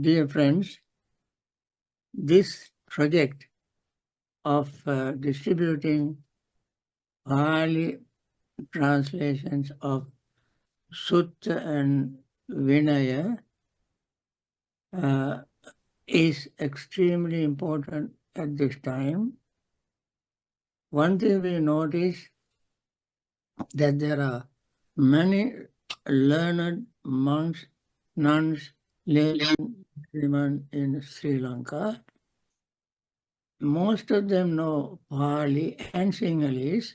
Dear friends, this project of distributing Pali translations of Sutta and Vinaya is extremely important at this time. One thing we notice that there are many learned monks, nuns, laymen in Sri Lanka. Most of them know Pali and Sinhalese,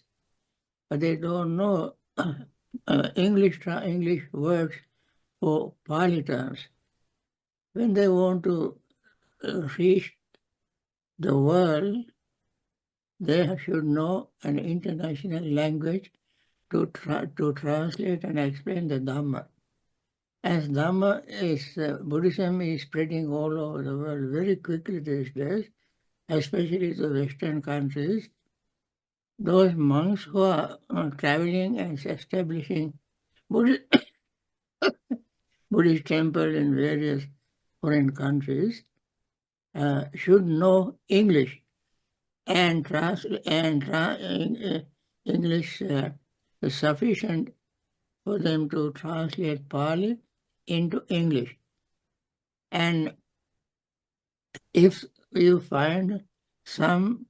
but they don't know English words for Pali terms. When they want to reach the world, they should know an international language to translate and explain the Dhamma. As Dhamma is, Buddhism is spreading all over the world very quickly these days, especially the Western countries. Those monks who are traveling and establishing Buddhist temple in various foreign countries should know English and English is sufficient for them to translate Pali into English. And if you find some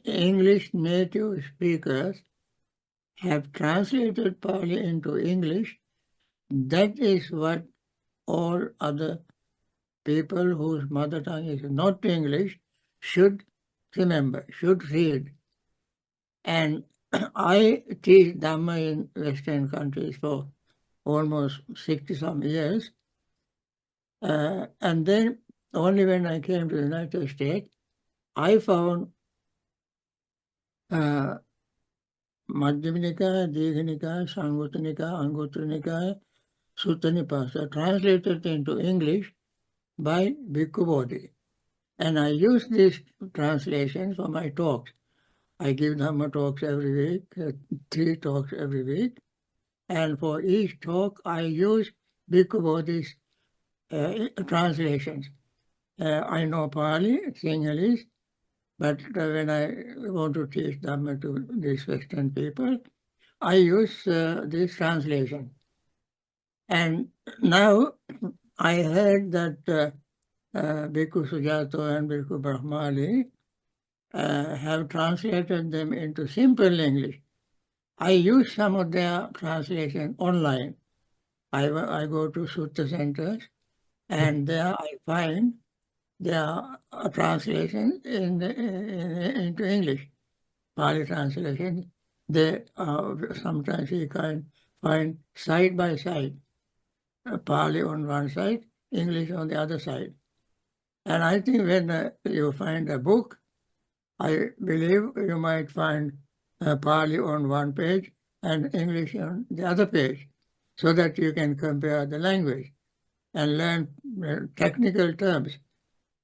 English native speakers have translated Pali into English, that is what all other people whose mother tongue is not English should remember, should read. And I teach Dhamma in Western countries for almost 60-some years. And then only when I came to the United States, I found Madhyama Nikaya, Digha Nikaya, Sanghutta Nikaya, Anguttara Nikaya, Sutta Nipasa, translated into English by Bhikkhu Bodhi. And I use these translations for my talks. I give Dhamma talks every week, 3 talks every week. And for each talk, I use Bhikkhu Bodhi's translations. I know Pali, Sinhalese, but when I want to teach Dhamma to these Western people, I use this translation. And now I heard that Bhikkhu Sujato and Bhikkhu Brahmali have translated them into simple English. I use some of their translation online. I go to Sutta centers, and there I find their translation into English, Pali translation. They sometimes you can find side by side, Pali on one side, English on the other side. And I think when you find a book, I believe you might find Pali on one page and English on the other page, so that you can compare the language and learn technical terms.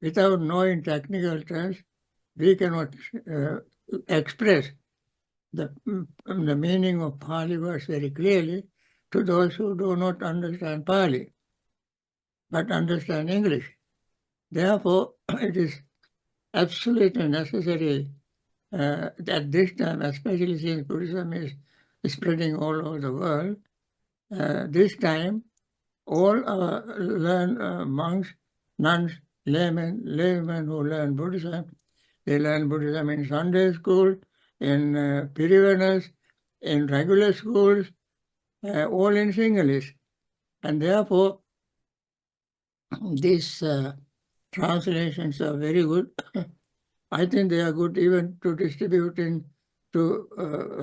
Without knowing technical terms, we cannot express the meaning of Pali words very clearly to those who do not understand Pali, but understand English. Therefore, it is absolutely necessary at this time, especially since Buddhism is spreading all over the world, this time all our learned monks, nuns, laymen who learn Buddhism, they learn Buddhism in Sunday school, in Pirivenas, in regular schools, all in Sinhalese. And therefore, these translations are very good. I think they are good even to distribute to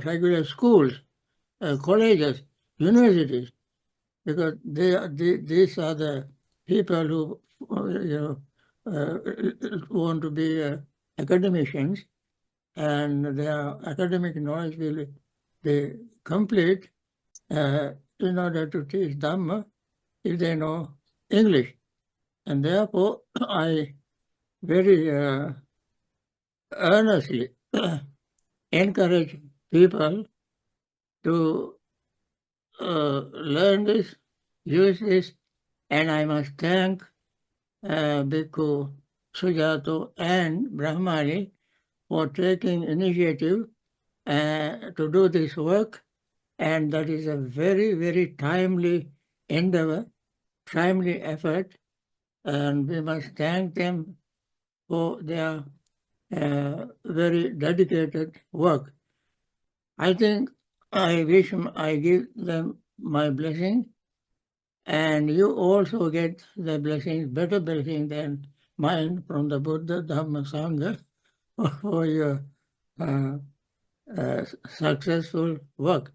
regular schools, colleges, universities, because these are the people who want to be academicians, and their academic knowledge will be complete in order to teach Dhamma if they know English. And therefore, I very earnestly encourage people to learn this, use this And I must thank Bhikkhu Sujato and Brahmali for taking initiative to do this work. And that is a very, very timely endeavor, timely effort. And we must thank them for their very dedicated work. I think I give them my blessing, and you also get the blessings, better blessing than mine from the Buddha, Dhamma, Sangha for your successful work.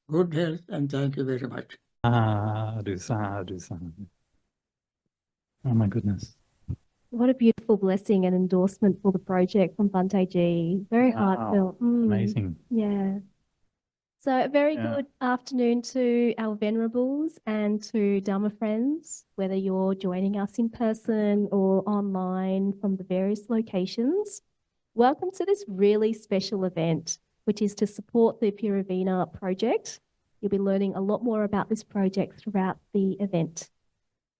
Good health, and thank you very much. Sadhu, sadhu, sadhu. Oh my goodness. What a beautiful blessing and endorsement for the project from Bhante Ji. Very heartfelt. Amazing. Yeah. So a very good afternoon to our venerables and to Dharma friends, whether you're joining us in person or online from the various locations. Welcome to this really special event, which is to support the Pirivena Project. You'll be learning a lot more about this project throughout the event.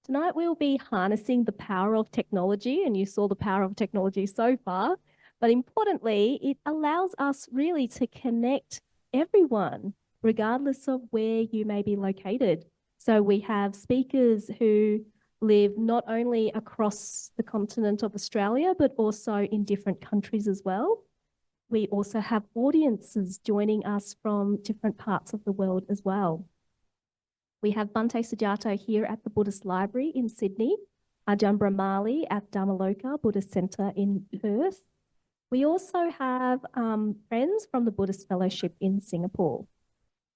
Tonight, we'll be harnessing the power of technology, and you saw the power of technology so far, but importantly, it allows us really to connect everyone, regardless of where you may be located. So we have speakers who live not only across the continent of Australia, but also in different countries as well. We also have audiences joining us from different parts of the world as well. We have Bhante Sujato here at the Buddhist Library in Sydney, Ajahn Brahmali at Dhammaloka Buddhist Centre in Perth. We also have friends from the Buddhist Fellowship in Singapore.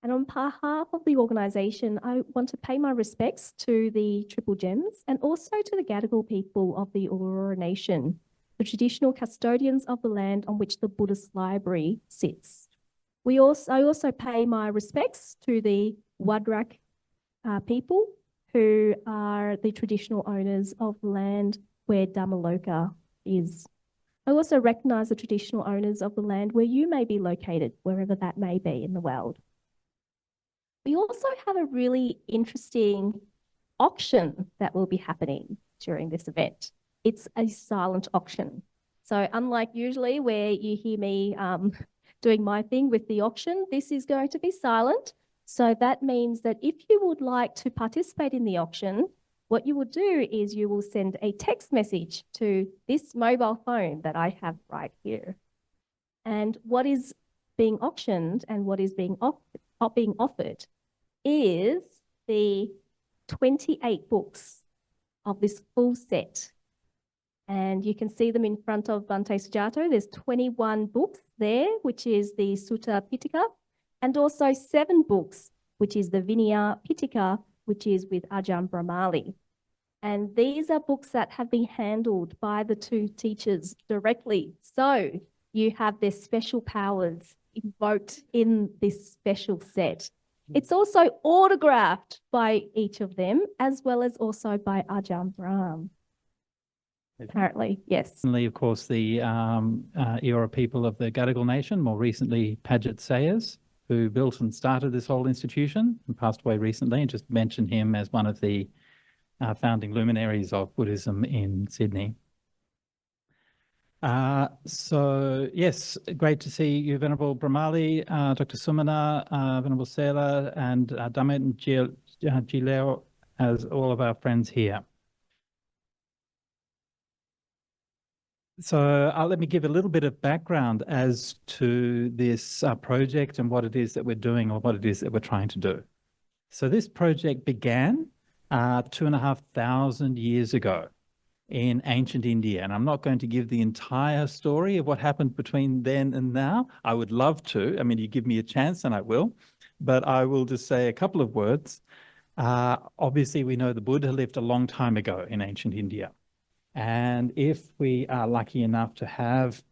And on behalf of the organisation, I want to pay my respects to the Triple Gems and also to the Gadigal people of the Aurora Nation, the traditional custodians of the land on which the Buddhist Library sits. I also pay my respects to the Wadrak people who are the traditional owners of the land where Dhammaloka is. I also recognise the traditional owners of the land where you may be located, wherever that may be in the world. We also have a really interesting auction that will be happening during this event. It's a silent auction. So unlike usually where you hear me doing my thing with the auction, this is going to be silent. So that means that if you would like to participate in the auction, what you will do is you will send a text message to this mobile phone that I have right here. And what is being auctioned and what is being offered is the 28 books of this full set. And you can see them in front of Bhante Sujato. There's 21 books there, which is the Sutta Pitaka, and also 7 books, which is the Vinaya Pitaka, which is with Ajahn Brahmali. And these are books that have been handled by the 2 teachers directly. So you have their special powers invoked in this special set. It's also autographed by each of them, as well as also by Ajahn Brahm. Apparently, yes. Of course, the Eora people of the Gadigal Nation, more recently Padgett Sayers, who built and started this whole institution and passed away recently, and just mention him as one of the founding luminaries of Buddhism in Sydney. So, yes, great to see you, Venerable Brahmali, Dr. Sumana, Venerable Sela, and Dammit and Gileo, as all of our friends here. So let me give a little bit of background as to this project and what it is that we're doing or what it is that we're trying to do. So this project began 2,500 years ago in ancient India. And I'm not going to give the entire story of what happened between then and now. I would love to. I mean, you give me a chance and I will. But I will just say a couple of words. Obviously, we know the Buddha lived a long time ago in ancient India. And if we are lucky enough to have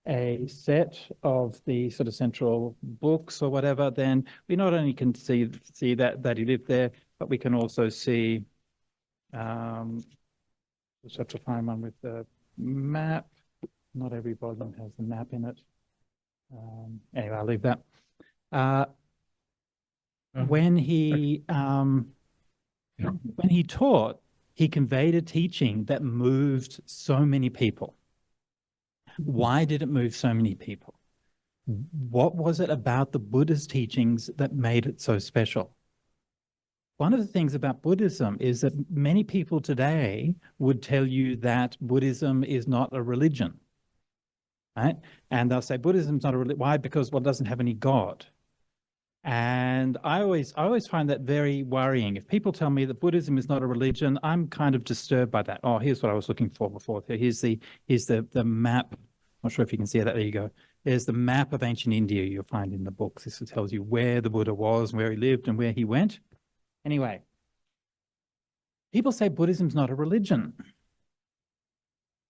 a set of the sort of central books or whatever, then we not only can see that he lived there, but we can also see, just have to find one with the map. Not every volume has the map in it. Anyway, I'll leave that. When he when he taught, he conveyed a teaching that moved so many people. Why did it move so many people? What was it about the Buddha's teachings that made it so special? One of the things about Buddhism is that many people today would tell you that Buddhism is not a religion, right? And they'll say Buddhism's not a religion. Why? Because, well, it doesn't have any God. And I always find that very worrying. If people tell me that Buddhism is not a religion, I'm kind of disturbed by that. Oh, here's what I was looking for before. Here's the map. I'm not sure if you can see that. There you go. There's the map of ancient India you'll find in the books. This tells you where the Buddha was, where he lived, and where he went. Anyway, people say Buddhism's not a religion.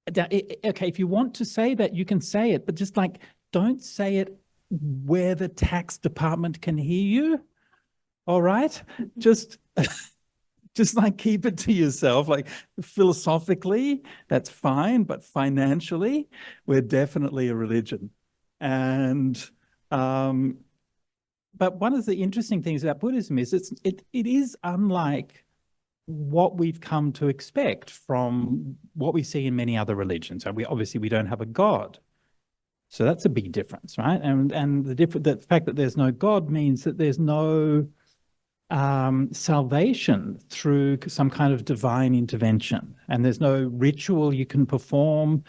Okay, if you want to say that, you can say it, but just like, don't say it where the tax department can hear you. All right? Just like keep it to yourself. Like philosophically, that's fine, but financially, we're definitely a religion. And but one of the interesting things about Buddhism is it is unlike what we've come to expect from what we see in many other religions. And we don't have a God. So that's a big difference, right? And the fact that there's no God means that there's no salvation through some kind of divine intervention. And there's no ritual you can perform,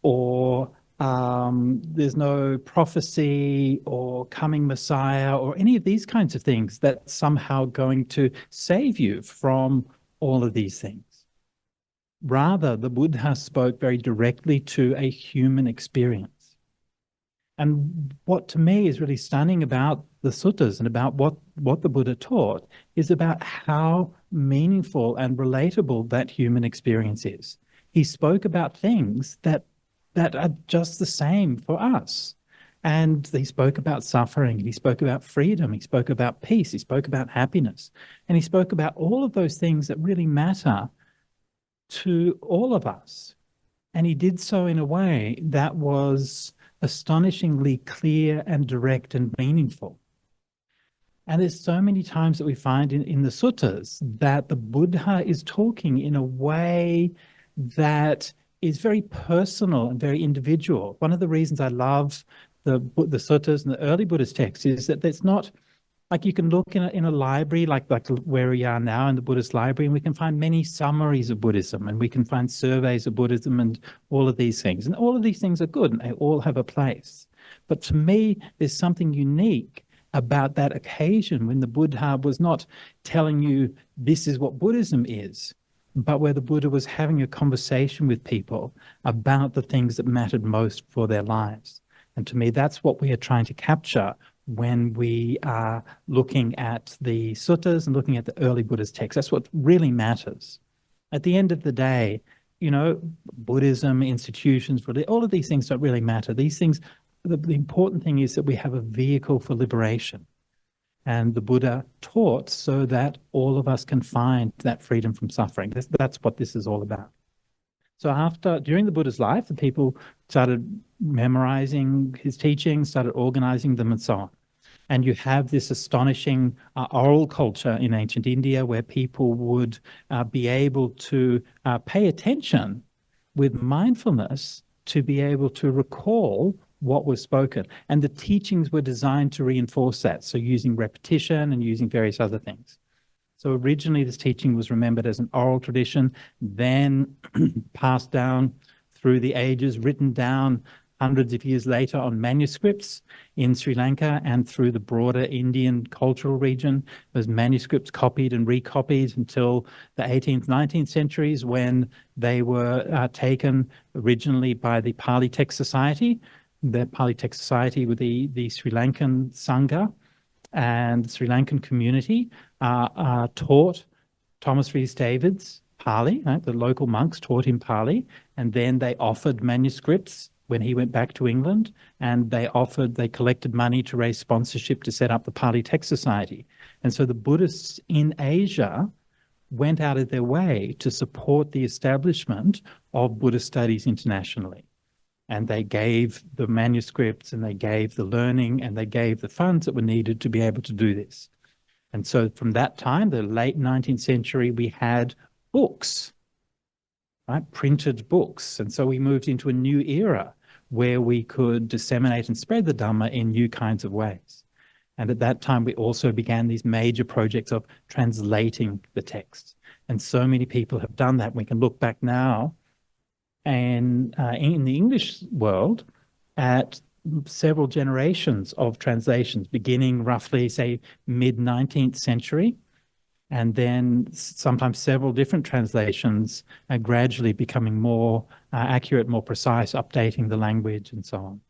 or there's no prophecy or coming Messiah or any of these kinds of things that's somehow going to save you from all of these things. Rather, the Buddha spoke very directly to a human experience. And what to me is really stunning about the suttas and about what the Buddha taught is about how meaningful and relatable that human experience is. He spoke about things that are just the same for us. And he spoke about suffering, he spoke about freedom, he spoke about peace, he spoke about happiness, and he spoke about all of those things that really matter to all of us. And he did so in a way that was astonishingly clear and direct and meaningful. And there's so many times that we find in the suttas that the Buddha is talking in a way that is very personal and very individual. One of the reasons I love the suttas and the early Buddhist texts is that it's not like you can look in a library like where we are now in the Buddhist library, and we can find many summaries of Buddhism, and we can find surveys of Buddhism and all of these things. And all of these things are good and they all have a place. But to me, there's something unique about that occasion when the Buddha was not telling you this is what Buddhism is, but where the Buddha was having a conversation with people about the things that mattered most for their lives. And to me, that's what we are trying to capture when we are looking at the suttas and looking at the early Buddhist texts. That's what really matters. At the end of the day, you know, Buddhism, institutions, all of these things don't really matter. These things, the important thing is that we have a vehicle for liberation. And the Buddha taught so that all of us can find that freedom from suffering. That's what this is all about. So during the Buddha's life, the people started memorizing his teachings, started organizing them and so on. And you have this astonishing oral culture in ancient India where people would be able to pay attention with mindfulness to be able to recall what was spoken. And the teachings were designed to reinforce that. So using repetition and using various other things. So originally this teaching was remembered as an oral tradition, then passed down through the ages, written down hundreds of years later on manuscripts in Sri Lanka and through the broader Indian cultural region. Those manuscripts copied and recopied until the 18th, 19th centuries when they were taken originally by the Pali Text Society. The Pali Text Society with the Sri Lankan Sangha and the Sri Lankan community taught Thomas Rhys Davids Pali, right? The local monks taught him Pali, and then they offered manuscripts when he went back to England, and they collected money to raise sponsorship to set up the Pali Text Society. And so the Buddhists in Asia went out of their way to support the establishment of Buddhist studies internationally. And they gave the manuscripts and they gave the learning and they gave the funds that were needed to be able to do this. And so from that time, the late 19th century, we had books, right? Printed books. And so we moved into a new era where we could disseminate and spread the Dhamma in new kinds of ways. And at that time, we also began these major projects of translating the text. And so many people have done that. We can look back now and in the English world at several generations of translations, beginning roughly, say, mid-19th century, and then sometimes several different translations are gradually becoming more accurate, more precise, updating the language and so on.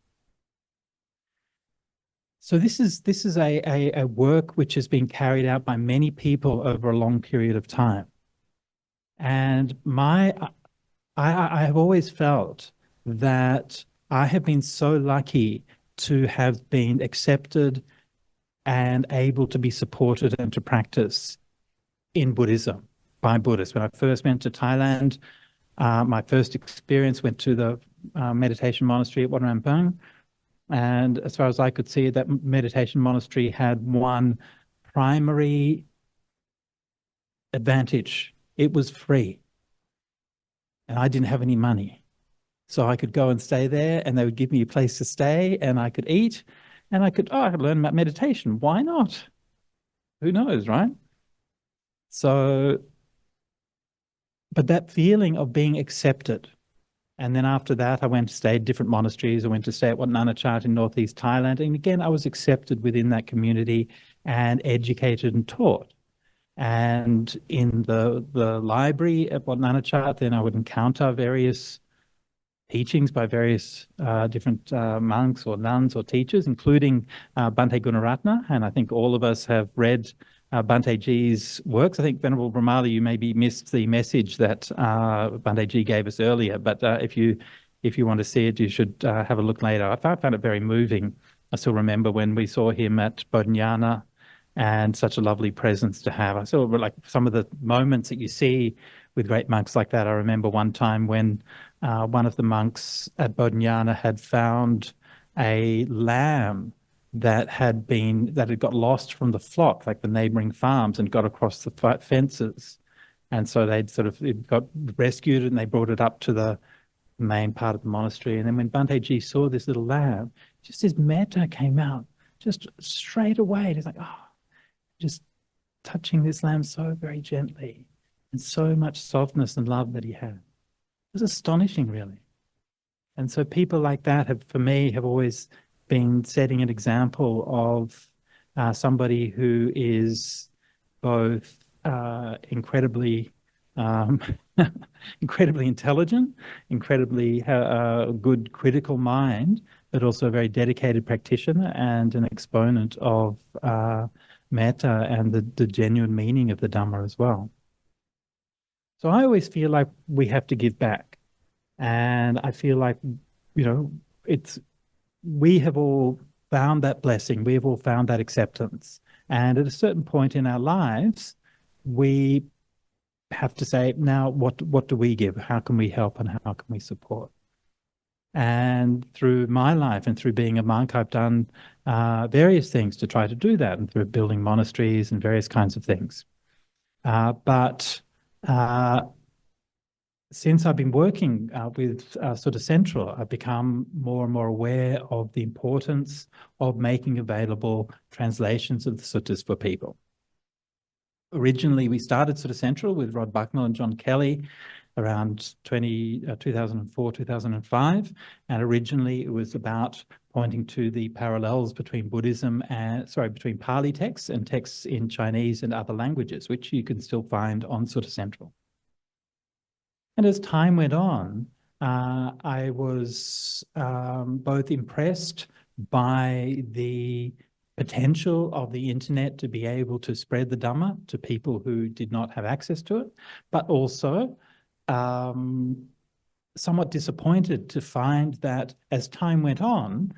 So this is a work which has been carried out by many people over a long period of time. And I have always felt that I have been so lucky to have been accepted and able to be supported and to practice in Buddhism by Buddhists. When I first went to Thailand, my first experience went to the meditation monastery at Wat Rampong. And as far as I could see, that meditation monastery had one primary advantage. It was free. And I didn't have any money. So I could go and stay there and they would give me a place to stay and I could eat and I could learn about meditation. Why not? Who knows, right? So, but that feeling of being accepted. And then after that, I went to stay at different monasteries. I went to stay at Wat Nanachat in northeast Thailand. And again, I was accepted within that community and educated and taught. And in the library at Wat Nanachat, then I would encounter various teachings by various different monks or nuns or teachers, including Bhante Gunaratana. And I think all of us have read Bhante Ji's works. I think Venerable Brahmali, you maybe missed the message that Bhante Ji gave us earlier, but if you want to see it, you should have a look later. I found it very moving. I still remember when we saw him at Bodhinyana and such a lovely presence to have. I saw like some of the moments that you see with great monks like that. I remember one time when one of the monks at Bodhinyana had found a lamb that had got lost from the flock, like the neighboring farms, and got across the fences. And so it got rescued and they brought it up to the main part of the monastery. And then when Bhante Ji saw this little lamb, just his metta came out just straight away. He's like, just touching this lamb so very gently and so much softness and love that he had. It was astonishing, really. And so people like that for me, have always been setting an example of somebody who is both incredibly incredibly intelligent, incredibly good critical mind, but also a very dedicated practitioner and an exponent of metta and the genuine meaning of the Dhamma as well. So I always feel like we have to give back. And I feel like, we have all found that blessing. We have all found that acceptance. And at a certain point in our lives, we have to say, now, what do we give? How can we help and how can we support? And through my life and through being a monk, I've done various things to try to do that, and through building monasteries and various kinds of things. But since I've been working with sort of Central, I've become more and more aware of the importance of making available translations of the suttas for people. Originally, we started sort of Central with Rod Bucknell and John Kelly around 2004, 2005. And originally it was about pointing to the parallels between between Pali texts and texts in Chinese and other languages, which you can still find on Sutta Central. And as time went on, I was both impressed by the potential of the internet to be able to spread the Dhamma to people who did not have access to it, but also somewhat disappointed to find that as time went on,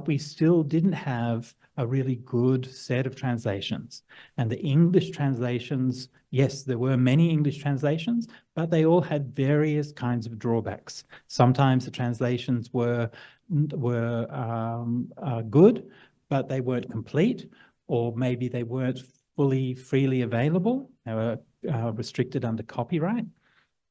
we still didn't have a really good set of translations. And the English translations, yes, there were many English translations, but they all had various kinds of drawbacks. Sometimes the translations were good, but they weren't complete, or maybe they weren't fully, freely available. They were restricted under copyright.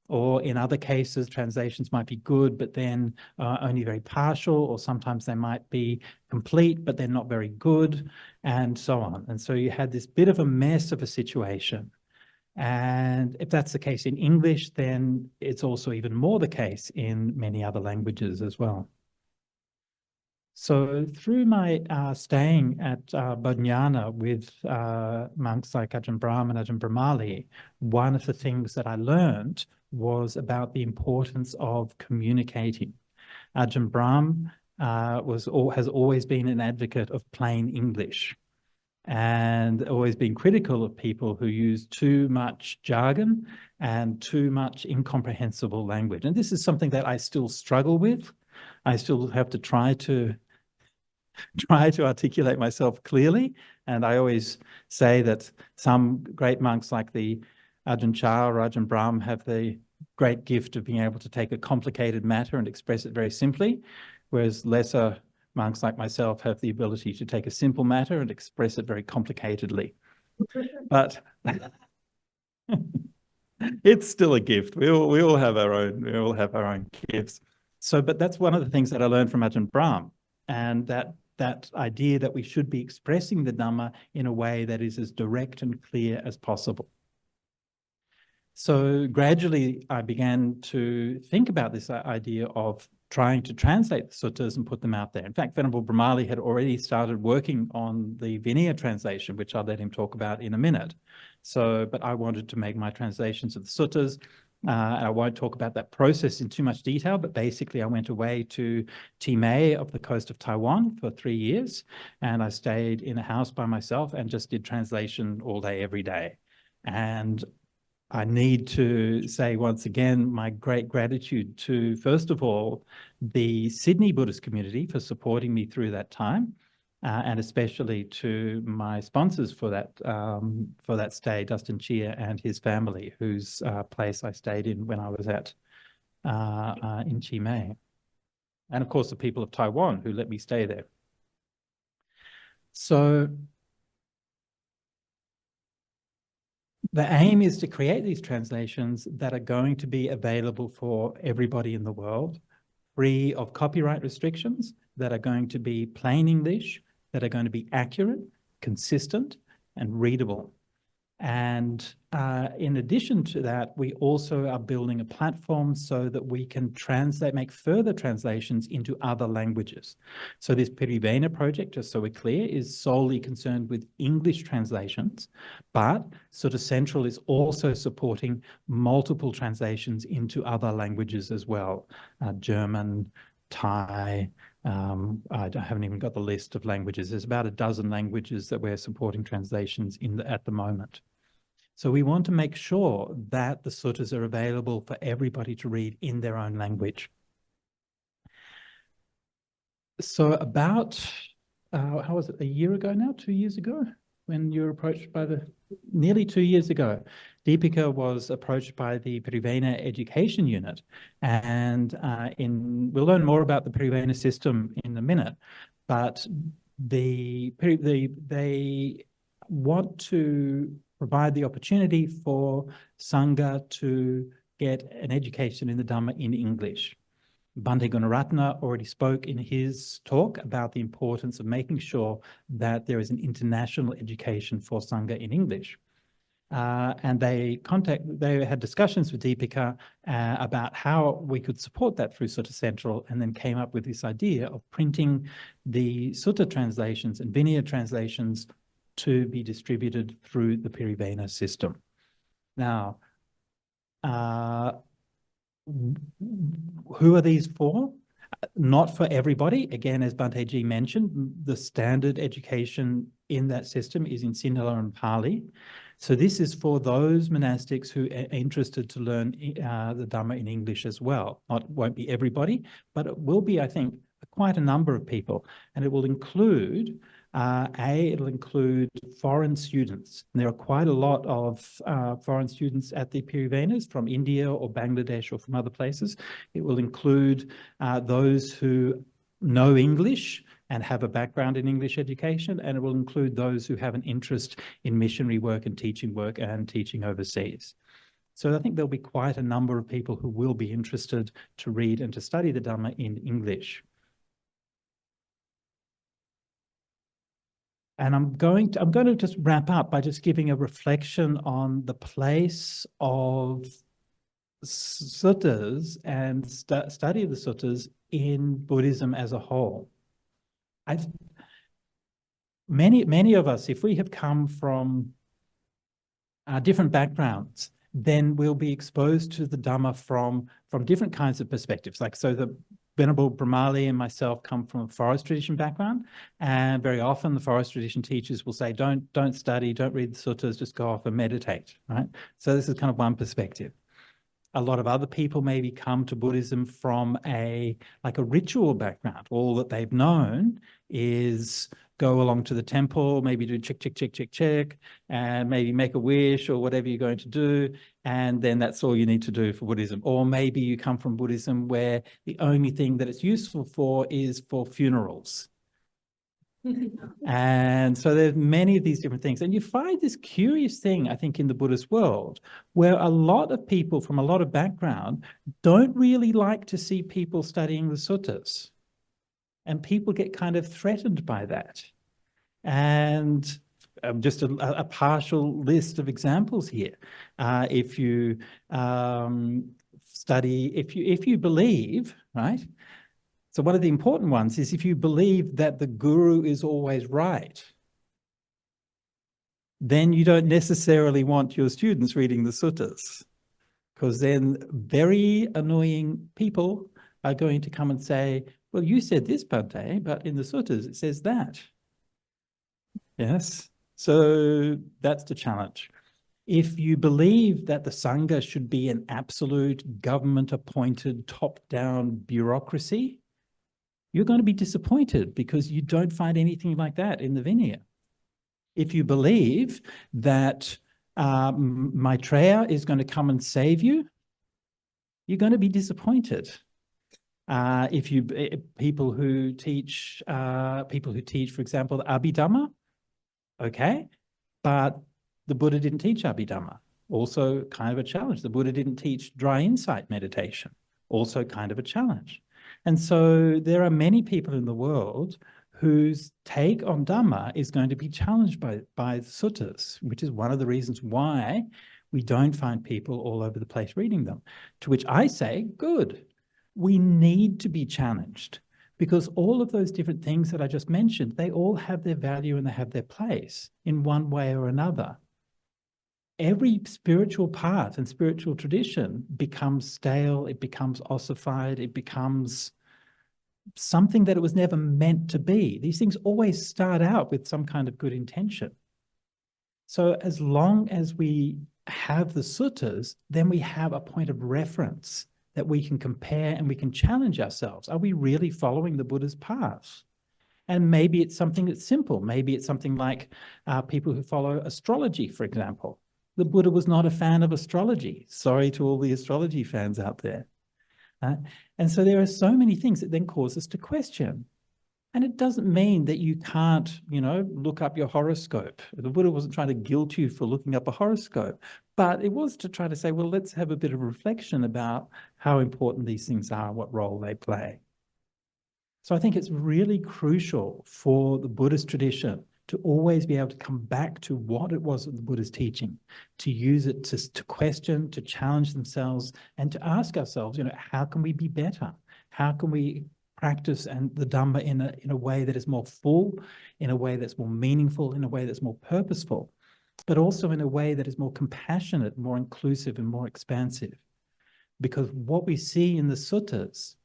Or in other cases, translations might be good, but then only very partial, or sometimes they might be complete, but they're not very good, and so on. And so you had this bit of a mess of a situation. And if that's the case in English, then it's also even more the case in many other languages as well. So through my staying at Bodhinyana with monks like Ajahn Brahm and Ajahn Brahmali, one of the things that I learned was about the importance of communicating. Ajahn Brahm has always been an advocate of plain English, and always been critical of people who use too much jargon and too much incomprehensible language. And this is something that I still struggle with. I still have to try to articulate myself clearly. And I always say that some great monks like the Ajahn Chah or Ajahn Brahm have the great gift of being able to take a complicated matter and express it very simply, whereas lesser monks like myself have the ability to take a simple matter and express it very complicatedly. But it's still a gift. We all have our own gifts. So, but that's one of the things that I learned from Ajahn Brahm, and that idea that we should be expressing the Dhamma in a way that is as direct and clear as possible. So gradually I began to think about this idea of trying to translate the suttas and put them out there. In fact, Venerable Brahmali had already started working on the Vinaya translation, which I'll let him talk about in a minute. So, but I wanted to make my translations of the suttas. I won't talk about that process in too much detail, but basically I went away to Timei of the coast of Taiwan for 3 years, and I stayed in a house by myself and just did translation all day, every day. And I need to say once again my great gratitude to, first of all, the Sydney Buddhist community for supporting me through that time, and especially to my sponsors for that stay, Dustin Chia and his family, whose place I stayed in when I was at in Timei, and of course the people of Taiwan who let me stay there. So the aim is to create these translations that are going to be available for everybody in the world, free of copyright restrictions, that are going to be plain English, that are going to be accurate, consistent, and readable. And in addition to that, we also are building a platform so that we can make further translations into other languages. So this Pirivena project, just so we're clear, is solely concerned with English translations, but Sutta Central is also supporting multiple translations into other languages as well, German, Thai. I haven't even got the list of languages. There's about a dozen languages that we're supporting translations in at the moment. So we want to make sure that the suttas are available for everybody to read in their own language. So about, how was it, a year ago now, 2 years ago, when you were approached by nearly 2 years ago, Deepika was approached by the Pirivena Education Unit, and we'll learn more about the Pirivena system in a minute, but they want to provide the opportunity for Sangha to get an education in the Dhamma in English. Bhante Gunaratana already spoke in his talk about the importance of making sure that there is an international education for Sangha in English. And they had discussions with Deepika about how we could support that through Sutta Central, and then came up with this idea of printing the Sutta translations and Vinaya translations to be distributed through the Pirivena system. Now, who are these for? Not for everybody. Again, as Bhante Ji mentioned, the standard education in that system is in Sinhala and Pali. So this is for those monastics who are interested to learn the Dhamma in English as well. Won't be everybody, but it will be, I think, quite a number of people. And it will include it'll include foreign students. And there are quite a lot of foreign students at the Pirivenas from India or Bangladesh or from other places. It will include those who know English and have a background in English education, and it will include those who have an interest in missionary work and teaching overseas. So I think there'll be quite a number of people who will be interested to read and to study the Dhamma in English. And I'm going to just wrap up by just giving a reflection on the place of suttas and study of the suttas in Buddhism as a whole. Many of us, if we have come from different backgrounds, then we'll be exposed to the Dhamma from different kinds of perspectives. Like, so the Venerable Brahmali and myself come from a forest tradition background, and very often the forest tradition teachers will say, don't study, don't read the suttas, just go off and meditate, right? So this is kind of one perspective. A lot of other people maybe come to Buddhism from a ritual background. All that they've known is go along to the temple, maybe do check, and maybe make a wish or whatever you're going to do, and then that's all you need to do for Buddhism. Or maybe you come from Buddhism where the only thing that it's useful for is for funerals. And so there's many of these different things. And you find this curious thing, I think, in the Buddhist world, where a lot of people from a lot of background don't really like to see people studying the suttas. And people get kind of threatened by that. And just a partial list of examples here. If you study, if you believe, right? So one of the important ones is if you believe that the guru is always right, then you don't necessarily want your students reading the suttas, because then very annoying people are going to come and say, well, you said this, Bhante, but in the suttas it says that. Yes, so that's the challenge. If you believe that the Sangha should be an absolute government-appointed top-down bureaucracy, you're going to be disappointed because you don't find anything like that in the Vinaya. If you believe that Maitreya is going to come and save you, you're going to be disappointed. People who teach, for example, the Abhidhamma, okay, but the Buddha didn't teach Abhidhamma. Also kind of a challenge. The Buddha didn't teach dry insight meditation. Also kind of a challenge. And so there are many people in the world whose take on Dhamma is going to be challenged by suttas, which is one of the reasons why we don't find people all over the place reading them. To which I say, good. We need to be challenged, because all of those different things that I just mentioned, they all have their value and they have their place in one way or another. Every spiritual path and spiritual tradition becomes stale, it becomes ossified, it becomes something that it was never meant to be. These things always start out with some kind of good intention. So as long as we have the suttas, then we have a point of reference that we can compare and we can challenge ourselves. Are we really following the Buddha's path? And maybe it's something that's simple. Maybe it's something like people who follow astrology, for example. The Buddha was not a fan of astrology. Sorry to all the astrology fans out there. And so there are so many things that then cause us to question. And it doesn't mean that you can't, look up your horoscope. The Buddha wasn't trying to guilt you for looking up a horoscope, but it was to try to say, well, let's have a bit of reflection about how important these things are, what role they play. So I think it's really crucial for the Buddhist tradition to always be able to come back to what it was that the Buddha's teaching, to use it to question, to challenge themselves, and to ask ourselves, how can we be better? How can we practice and the Dhamma in a way that is more full, in a way that's more meaningful, in a way that's more purposeful, but also in a way that is more compassionate, more inclusive, and more expansive. Because what we see in the suttas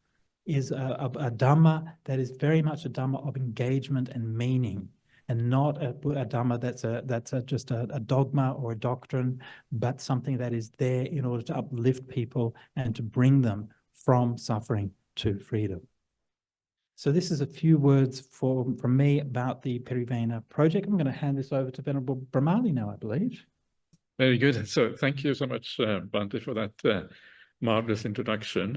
is a Dhamma that is very much a Dhamma of engagement and meaning, and not a Dhamma that's just a dogma or a doctrine, but something that is there in order to uplift people and to bring them from suffering to freedom. So this is a few words from me about the Pirivena Project. I'm going to hand this over to Venerable Brahmali now, I believe. Very good. So thank you so much, Bhante, for that marvelous introduction.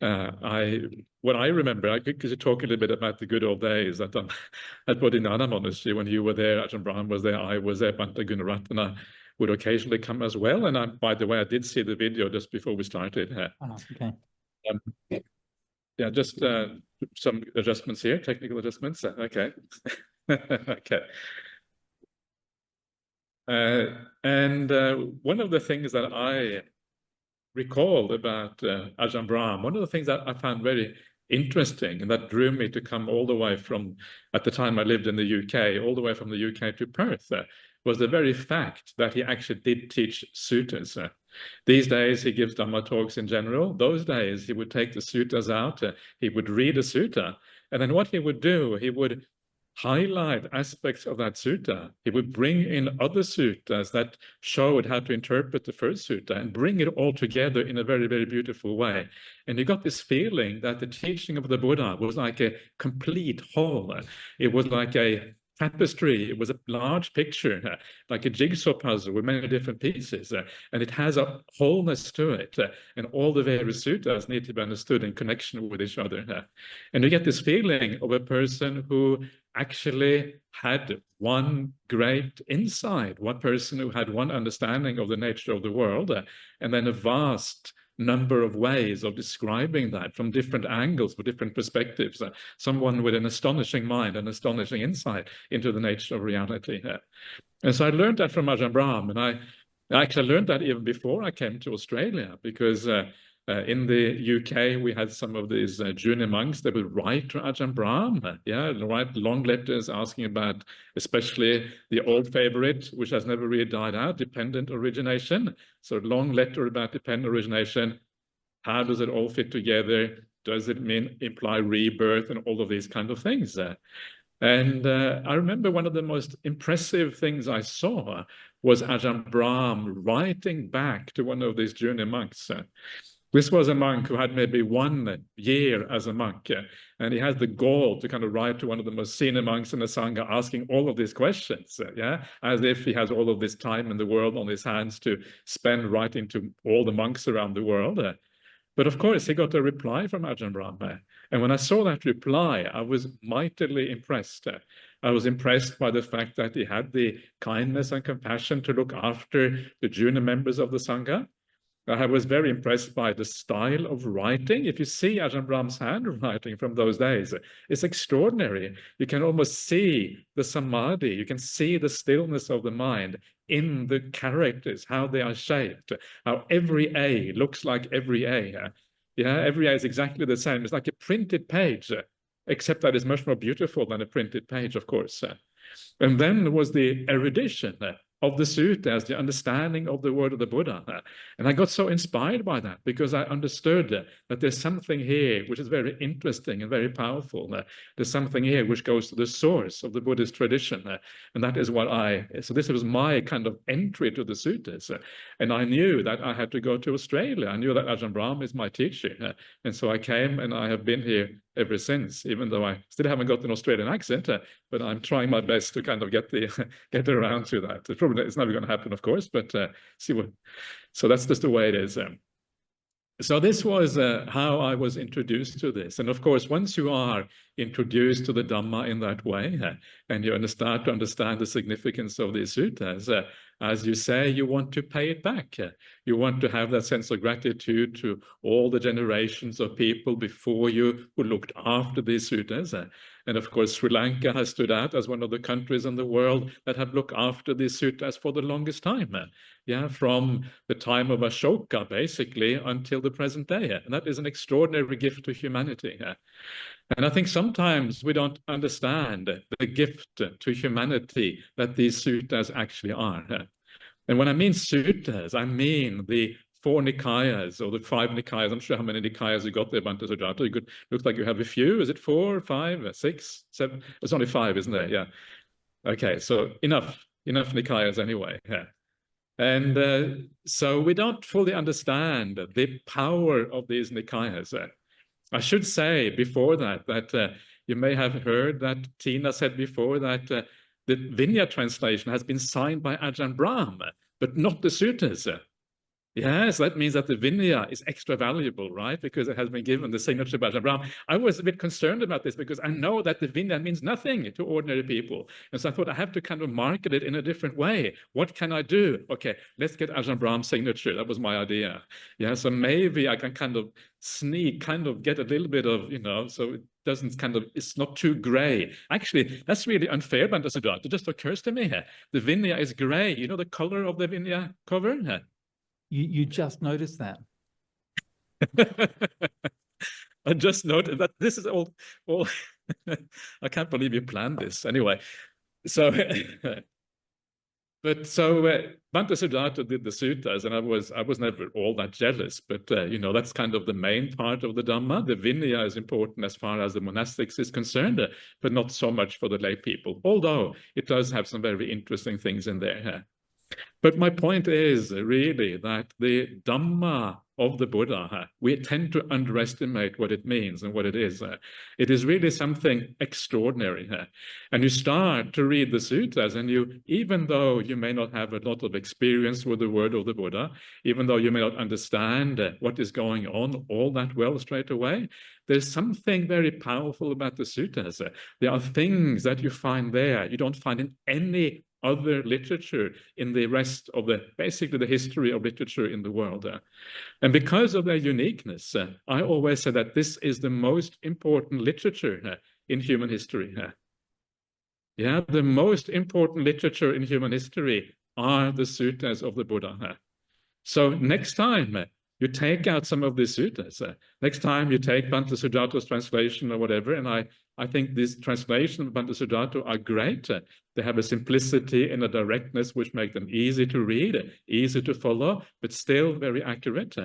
I what I remember, because you talk a little bit about the good old days at Bodhinana Monastery, when you were there, Ajahn Brahm was there, I was there, Bhante Gunaratana would occasionally come as well. And by the way, I did see the video just before we started. Okay. Yeah, just some adjustments here, technical adjustments. Okay. Okay. And one of the things that I recalled about Ajahn Brahm, one of the things that I found very interesting and that drew me to come all the way from, at the time I lived in the UK, all the way from the UK to Perth, was the very fact that he actually did teach suttas. These days he gives Dhamma talks in general. Those days he would take the suttas out, he would read a sutta, and then what he would do, he would highlight aspects of that sutta. He would bring in other suttas that showed how to interpret the first sutta and bring it all together in a very, very beautiful way. And you got this feeling that the teaching of the Buddha was like a complete whole. It was like a tapestry. It was a large picture, like a jigsaw puzzle with many different pieces, and it has a wholeness to it, and all the various suttas need to be understood in connection with each other. And you get this feeling of a person who actually had one great insight, one person who had one understanding of the nature of the world, and then a vast number of ways of describing that from different angles, with different perspectives. Someone with an astonishing mind, an astonishing insight into the nature of reality. And so I learned that from Ajahn Brahm, and I actually learned that even before I came to Australia, because in the UK, we had some of these junior monks that would write to Ajahn Brahm, write long letters asking about, especially the old favorite, which has never really died out, dependent origination. So long letter about dependent origination. How does it all fit together? Does it imply rebirth and all of these kind of things? And I remember one of the most impressive things I saw was Ajahn Brahm writing back to one of these junior monks. This was a monk who had maybe 1 year as a monk, and he has the gall to kind of write to one of the most senior monks in the Sangha, asking all of these questions, as if he has all of this time in the world on his hands to spend writing to all the monks around the world. But of course, he got a reply from Ajahn Brahma. And when I saw that reply, I was mightily impressed. I was impressed by the fact that he had the kindness and compassion to look after the junior members of the Sangha. I was very impressed by the style of writing. If you see Ajahn Brahm's handwriting from those days, it's extraordinary. You can almost see the samadhi, you can see the stillness of the mind in the characters, how they are shaped, how every A looks like every A. Every A is exactly the same. It's like a printed page, except that it's much more beautiful than a printed page, of course. And then there was the erudition of the suttas, the understanding of the word of the Buddha. And I got so inspired by that because I understood that there's something here which is very interesting and very powerful. There's something here which goes to the source of the Buddhist tradition. And that is what so this was my kind of entry to the suttas. And I knew that I had to go to Australia. I knew that Ajahn Brahm is my teacher. And so I came, and I have been here ever since, even though I still haven't got an Australian accent, but I'm trying my best to kind of get around to that. It's never going to happen, of course, but so that's just the way it is. So this was how I was introduced to this. And of course, once you are introduced to the Dhamma in that way, and you start to understand the significance of these suttas, as you say, you want to pay it back. You want to have that sense of gratitude to all the generations of people before you who looked after these suttas. And of course, Sri Lanka has stood out as one of the countries in the world that have looked after these suttas for the longest time. From the time of Ashoka, basically, until the present day. And that is an extraordinary gift to humanity. And I think sometimes we don't understand the gift to humanity that these suttas actually are. And when I mean suttas, I mean the 4 Nikayas or the 5 Nikayas. I'm not sure how many Nikayas you got there, Bhante Sujato. Looks like you have a few. Is it 4, 5, 6, 7? It's only 5, isn't there? Yeah. Okay, so enough Nikayas anyway. And so we don't fully understand the power of these Nikayas. I should say before that you may have heard that Tina said before that the Vinaya translation has been signed by Ajahn Brahm, but not the suttas. Yes, that means that the Vinaya is extra valuable, right? Because it has been given the signature by Ajahn Brahmali. I was a bit concerned about this because I know that the Vinaya means nothing to ordinary people. And so I thought I have to kind of market it in a different way. What can I do? Okay, let's get Ajahn Brahm's signature. That was my idea. Yeah, so maybe I can kind of get a little bit of, so it doesn't it's not too gray. Actually, that's really unfair, Bhante Sujato. It just occurs to me here. The Vinaya is gray. You know the color of the Vinaya cover? You just noticed that. I just noted that this is all I can't believe you planned this. Anyway, so Bhante Sujato did the suttas, and I was never all that jealous. But that's kind of the main part of the Dhamma. The Vinaya is important as far as the monastics is concerned, but not so much for the lay people. Although it does have some very interesting things in there. But my point is really that the Dhamma of the Buddha, we tend to underestimate what it means and what it is. It is really something extraordinary. And you start to read the suttas, and even though you may not have a lot of experience with the word of the Buddha, even though you may not understand what is going on all that well straight away, there's something very powerful about the suttas. There are things that you find there you don't find in any other literature in the rest of basically the history of literature in the world. And because of their uniqueness, I always say that this is the most important literature in human history. Yeah, the most important literature in human history are the suttas of the Buddha. So next time you take out some of these suttas, next time you take Bhante Sujato's translation or whatever, and I think this translation of Bhante Sujato are great. They have a simplicity and a directness which make them easy to read, easy to follow, but still very accurate.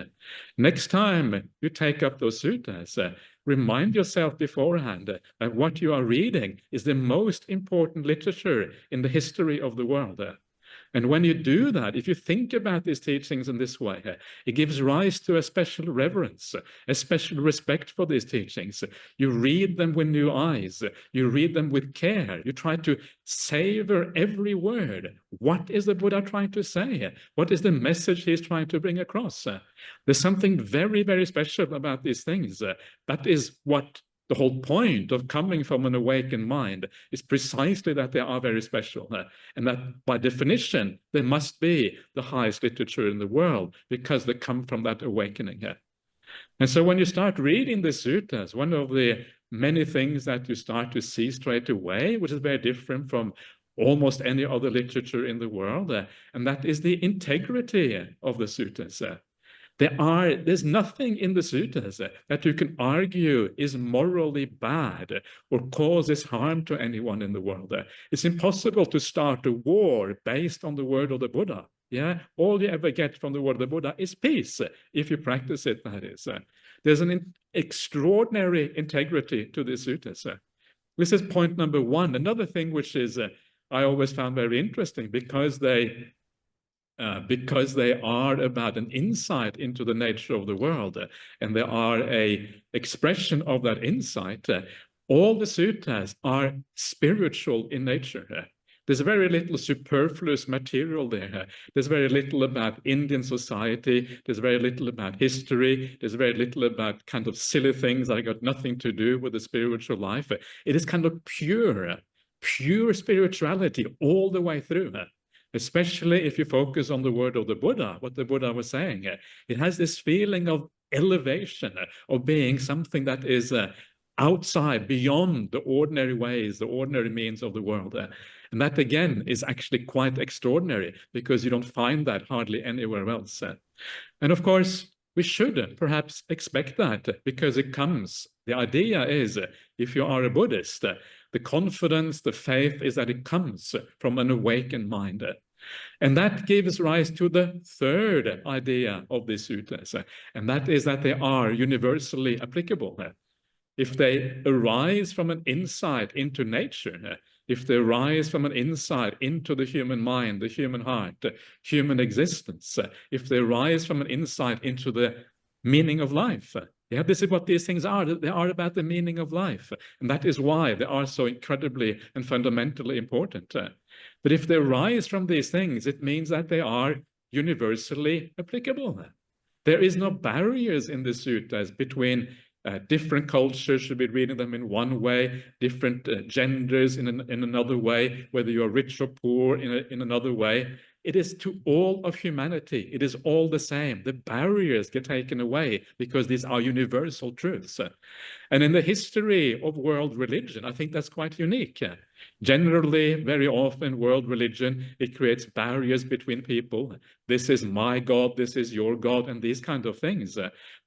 Next time you take up those suttas, remind yourself beforehand that what you are reading is the most important literature in the history of the world. And when you do that, if you think about these teachings in this way, it gives rise to a special reverence, a special respect for these teachings. You read them with new eyes. You read them with care. You try to savor every word. What is the Buddha trying to say? What is the message he's trying to bring across? There's something very, very special about these things. That is what the whole point of coming from an awakened mind is precisely that they are very special, and that by definition, they must be the highest literature in the world because they come from that awakening. And so when you start reading the suttas, one of the many things that you start to see straight away, which is very different from almost any other literature in the world, and that is the integrity of the suttas. There's nothing in the suttas that you can argue is morally bad or causes harm to anyone in the world. It's impossible to start a war based on the word of the Buddha. Yeah, all you ever get from the word of the Buddha is peace, if you practice it, that is. There's an extraordinary integrity to the suttas. This is point number one. Another thing which is I always found very interesting because they are about an insight into the nature of the world, and they are an expression of that insight. All the suttas are spiritual in nature. There's very little superfluous material there. There's very little about Indian society. There's very little about history. There's very little about kind of silly things that got nothing to do with the spiritual life. It is kind of pure spirituality all the way through. Especially if you focus on the word of the Buddha, what the Buddha was saying. It has this feeling of elevation, of being something that is outside, beyond the ordinary ways, the ordinary means of the world. And that, again, is actually quite extraordinary because you don't find that hardly anywhere else. And of course, we should perhaps expect that because it comes. The idea is, if you are a Buddhist, the confidence, the faith is that it comes from an awakened mind. And that gives rise to the third idea of the suttas, and that is that they are universally applicable. If they arise from an insight into nature, if they arise from an insight into the human mind, the human heart, human existence, if they arise from an insight into the meaning of life, yeah, this is what these things are. They are about the meaning of life. And that is why they are so incredibly and fundamentally important. But if they arise from these things, it means that they are universally applicable. There is no barriers in the suttas between different cultures should be reading them in one way, different genders in another way, whether you're rich or poor in another way. It is to all of humanity. It is all the same. The barriers get taken away because these are universal truths. And in the history of world religion, I think that's quite unique. Generally, very often, world religion, it creates barriers between people. This is my God, this is your God, and these kind of things.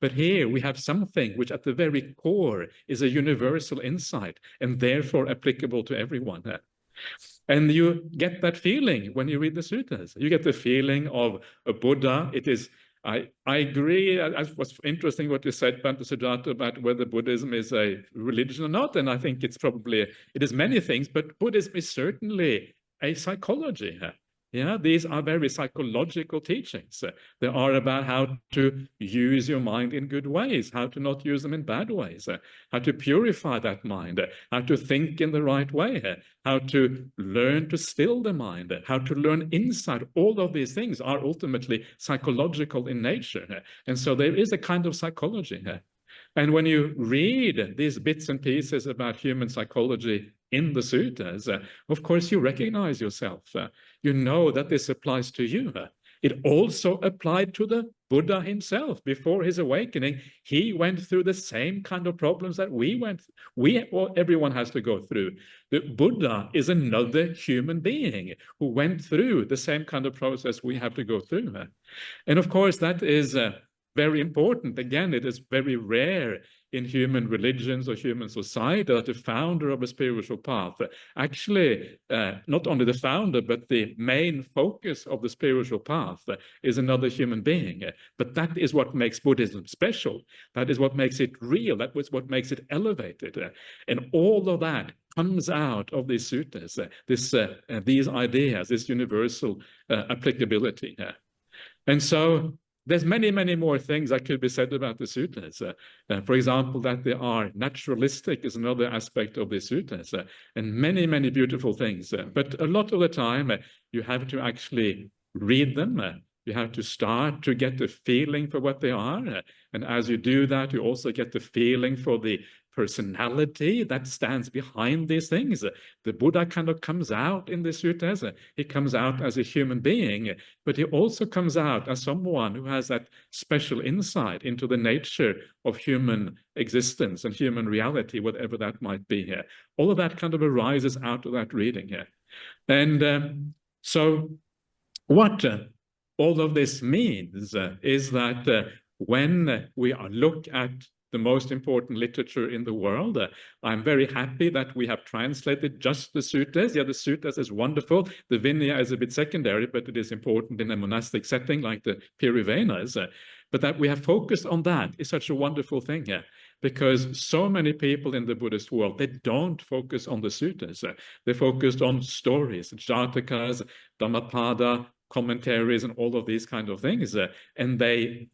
But here we have something which at the very core is a universal insight and therefore applicable to everyone. And you get that feeling when you read the suttas. You get the feeling of a Buddha. It is, I agree. It was interesting what you said, Bhante Sujato, about whether Buddhism is a religion or not. And I think it's probably, it is many things, but Buddhism is certainly a psychology. Yeah, these are very psychological teachings. They are about how to use your mind in good ways, how to not use them in bad ways, how to purify that mind, how to think in the right way, how to learn to still the mind, how to learn insight. All of these things are ultimately psychological in nature. And so there is a kind of psychology here. And when you read these bits and pieces about human psychology in the suttas, of course, you recognize yourself. You know that this applies to you. It also applied to the Buddha himself. Before his awakening, he went through the same kind of problems that everyone has to go through. The Buddha is another human being who went through the same kind of process we have to go through. And of course, that is very important. Again, it is very rare in human religions or human society that the founder of a spiritual path, actually, not only the founder, but the main focus of the spiritual path is another human being. But that is what makes Buddhism special. That is what makes it real. That was what makes it elevated. And all of that comes out of these suttas, these ideas, this universal applicability. And so there's many, many more things that could be said about the suttas. For example, that they are naturalistic is another aspect of the suttas, and many, many beautiful things. But a lot of the time, you have to actually read them. You have to start to get the feeling for what they are. And as you do that, you also get the feeling for the personality that stands behind these things. The Buddha kind of comes out in the suttas. He comes out as a human being, but he also comes out as someone who has that special insight into the nature of human existence and human reality, whatever that might be here. All of that kind of arises out of that reading here. And so what all of this means is that when we look at the most important literature in the world, I'm very happy that we have translated just the suttas. Yeah, the suttas is wonderful. The Vinaya is a bit secondary, but it is important in a monastic setting like the Pirivenas. But that we have focused on that is such a wonderful thing here, because so many people in the Buddhist world, they don't focus on the suttas. They focused on stories, jatakas, dhammapada, commentaries, and all of these kind of things. And they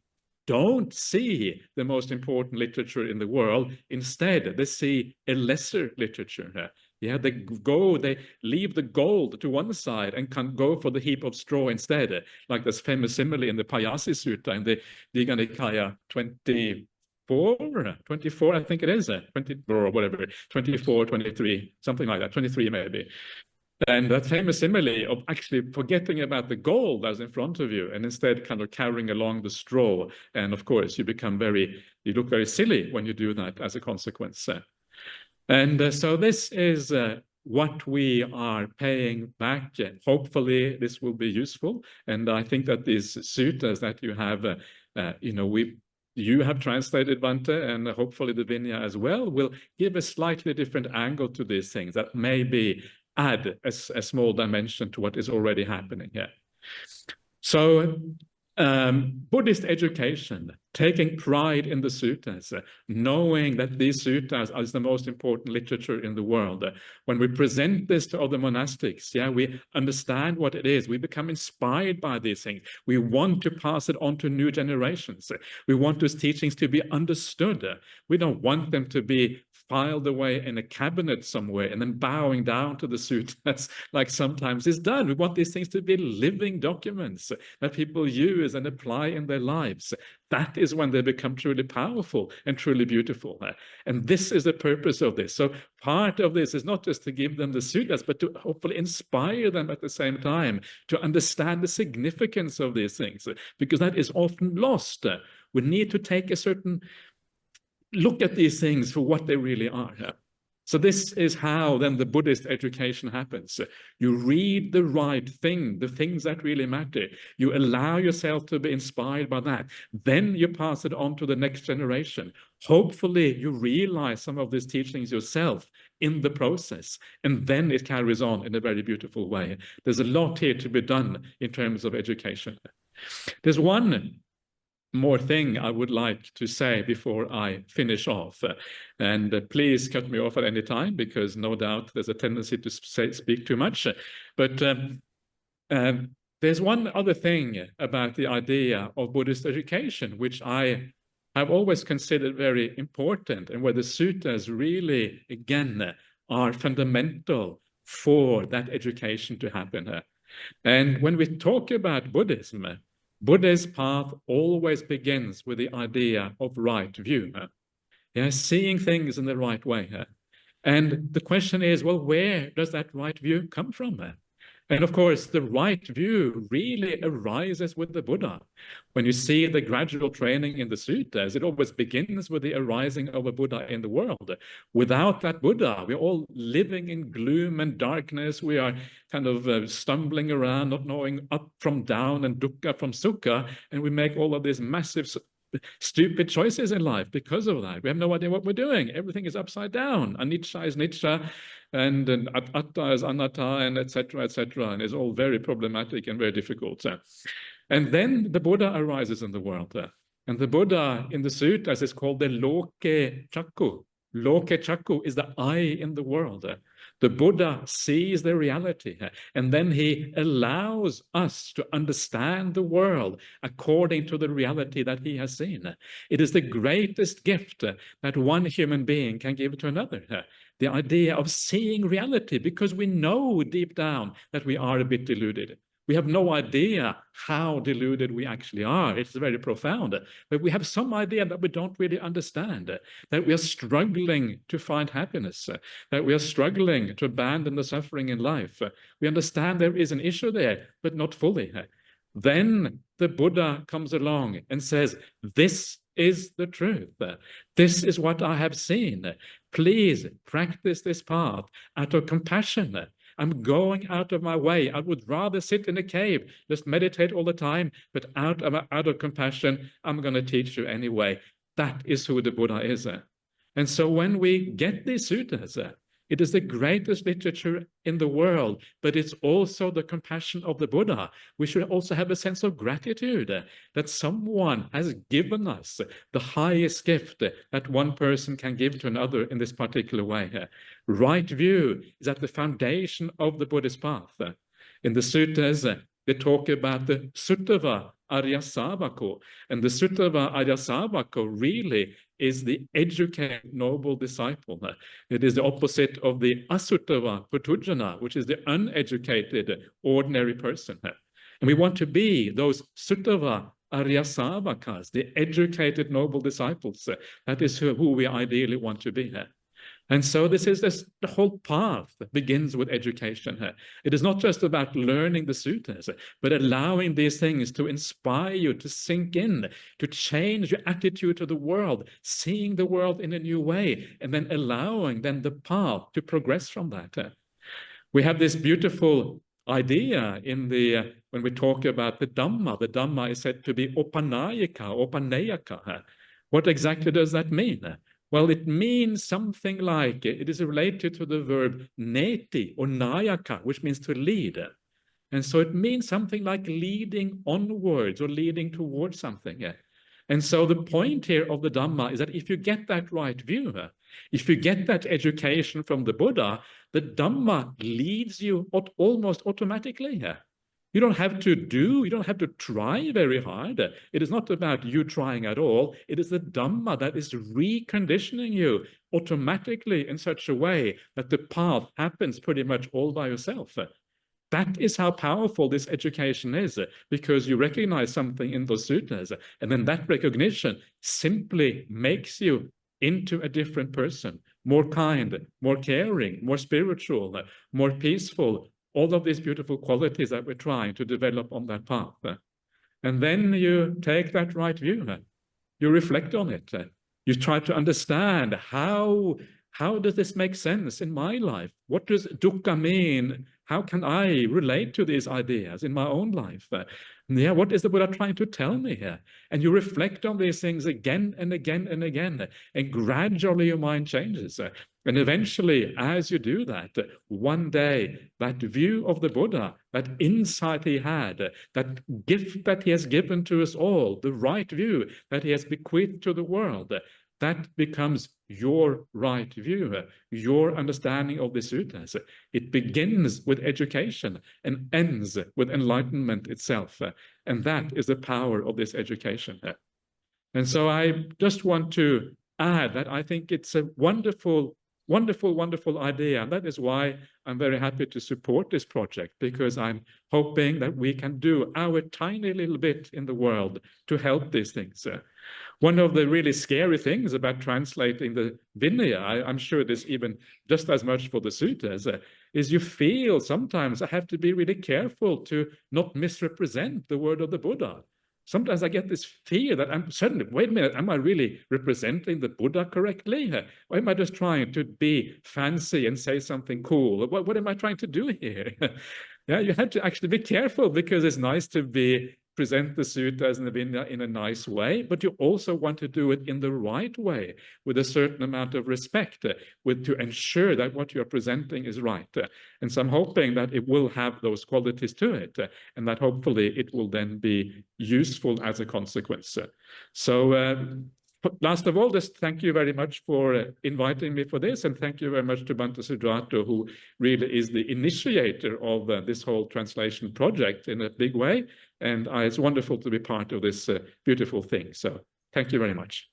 don't see the most important literature in the world. Instead, they see a lesser literature. Yeah, they leave the gold to one side and can go for the heap of straw instead, like this famous simile in the Payasi Sutta in the Digha Nikaya 24, I think it is, 20 or whatever, 24, 23, something like that, 23 maybe. And that famous simile of actually forgetting about the goal that's in front of you and instead kind of carrying along the straw. And of course, you look very silly when you do that as a consequence. And so this is what we are paying back. Hopefully, this will be useful. And I think that these suttas that you have, you have translated, Bhante, and hopefully the Vinaya as well, will give a slightly different angle to these things that maybe add a small dimension to what is already happening here. So Buddhist education, taking pride in the suttas, knowing that these suttas are the most important literature in the world. When we present this to other monastics, we understand what it is. We become inspired by these things. We want to pass it on to new generations. We want those teachings to be understood. We don't want them to be filed away in a cabinet somewhere and then bowing down to the suttas like sometimes is done. We want these things to be living documents that people use and apply in their lives. That is when they become truly powerful and truly beautiful. And this is the purpose of this. So part of this is not just to give them the suttas, but to hopefully inspire them at the same time to understand the significance of these things, because that is often lost. We need to take a certain look at these things for what they really are. So this is how then the Buddhist education happens. You read the right thing, the things that really matter. You allow yourself to be inspired by that. Then you pass it on to the next generation. Hopefully you realize some of these teachings yourself in the process, and then it carries on in a very beautiful way. There's a lot here to be done in terms of education. There's one more thing I would like to say before I finish off. And please cut me off at any time, because no doubt there's a tendency to speak too much. But there's one other thing about the idea of Buddhist education, which I have always considered very important, and where the suttas really, again, are fundamental for that education to happen. And when we talk about Buddhism, Buddha's path always begins with the idea of right view. Seeing things in the right way. And the question is, well, where does that right view come from? And of course, the right view really arises with the Buddha. When you see the gradual training in the suttas, it always begins with the arising of a Buddha in the world. Without that Buddha, we're all living in gloom and darkness. We are kind of stumbling around, not knowing up from down and dukkha from sukha, and we make all of these massive stupid choices in life because of that. We have no idea what we're doing. Everything is upside down. Anicca is nicca, and atta is anatta, and etc., and it's all very problematic and very difficult. And then the Buddha arises in the world. And the Buddha in the suttas is called the Loke Chakku. Loke Chakku is the eye in the world. The Buddha sees the reality, and then he allows us to understand the world according to the reality that he has seen. It is the greatest gift that one human being can give to another. The idea of seeing reality, because we know deep down that we are a bit deluded. We have no idea how deluded we actually are. It's very profound. But we have some idea that we don't really understand, that we are struggling to find happiness, that we are struggling to abandon the suffering in life. We understand there is an issue there, but not fully. Then the Buddha comes along and says, this is the truth. This is what I have seen. Please practice this path out of compassion. I'm going out of my way. I would rather sit in a cave, just meditate all the time, but out of compassion, I'm going to teach you anyway. That is who the Buddha is. And so when we get these suttas, it is the greatest literature in the world, but it's also the compassion of the Buddha. We should also have a sense of gratitude that someone has given us the highest gift that one person can give to another in this particular way. Right view is at the foundation of the Buddhist path. In the suttas, they talk about the Suttava Arya Savako, and the Suttava Arya Savako really is the educated noble disciple. It is the opposite of the Asuttava Putujana, which is the uneducated ordinary person. And we want to be those Suttava Arya Savakas, the educated noble disciples. That is who we ideally want to be. And so the whole path begins with education. It is not just about learning the suttas, but allowing these things to inspire you to sink in, to change your attitude to the world, seeing the world in a new way, and then allowing the path to progress from that. We have this beautiful idea when we talk about the Dhamma. The Dhamma is said to be opanayaka. What exactly does that mean? Well, it means something like, it is related to the verb neti or nayaka, which means to lead. And so it means something like leading onwards or leading towards something. And so the point here of the Dhamma is that if you get that right view, if you get that education from the Buddha, the Dhamma leads you almost automatically. You don't have to you don't have to try very hard. It is not about you trying at all. It is the Dhamma that is reconditioning you automatically in such a way that the path happens pretty much all by yourself. That is how powerful this education is, because you recognize something in those sutras, and then that recognition simply makes you into a different person, more kind, more caring, more spiritual, more peaceful, all of these beautiful qualities that we're trying to develop on that path. And then you take that right view, you reflect on it, you try to understand how does this make sense in my life? What does dukkha mean? How can I relate to these ideas in my own life? What is the Buddha trying to tell me here? And you reflect on these things again and again and again, and gradually your mind changes. And eventually, as you do that, one day, that view of the Buddha, that insight he had, that gift that he has given to us all, the right view that he has bequeathed to the world, that becomes your right view, your understanding of the sutras. It begins with education and ends with enlightenment itself. And that is the power of this education. And so I just want to add that I think it's a wonderful, wonderful, wonderful idea. And that is why I'm very happy to support this project, because I'm hoping that we can do our tiny little bit in the world to help these things. One of the really scary things about translating the Vinaya, I'm sure this even just as much for the sutras, is you feel sometimes I have to be really careful to not misrepresent the word of the Buddha. Sometimes I get this fear that I'm suddenly, wait a minute, am I really representing the Buddha correctly? Or am I just trying to be fancy and say something cool? What am I trying to do here? Yeah, you have to actually be careful, because it's nice to present the sutras and the Vinaya in a nice way, but you also want to do it in the right way, with a certain amount of respect, to ensure that what you're presenting is right. And so I'm hoping that it will have those qualities to it, and that hopefully it will then be useful as a consequence. So last of all, just thank you very much for inviting me for this, and thank you very much to Bhante Sujato, who really is the initiator of this whole translation project in a big way. And it's wonderful to be part of this beautiful thing. So thank you very much.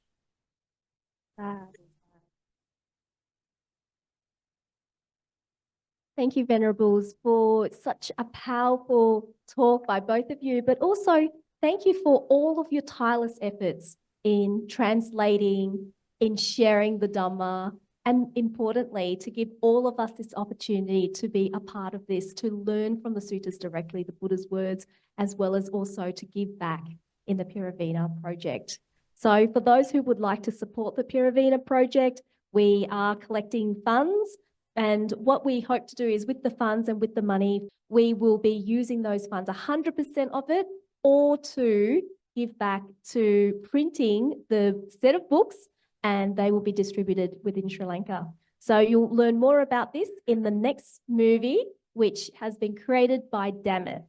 Thank you, Venerables, for such a powerful talk by both of you, but also thank you for all of your tireless efforts in translating, in sharing the Dhamma, and importantly, to give all of us this opportunity to be a part of this, to learn from the sutras directly, the Buddha's words, as well as also to give back in the Pirivena Project. So for those who would like to support the Pirivena Project, we are collecting funds, and what we hope to do is with the funds and with the money, we will be using those funds, 100% of it, or to give back to printing the set of books, and they will be distributed within Sri Lanka. So you'll learn more about this in the next movie, which has been created by Dammit.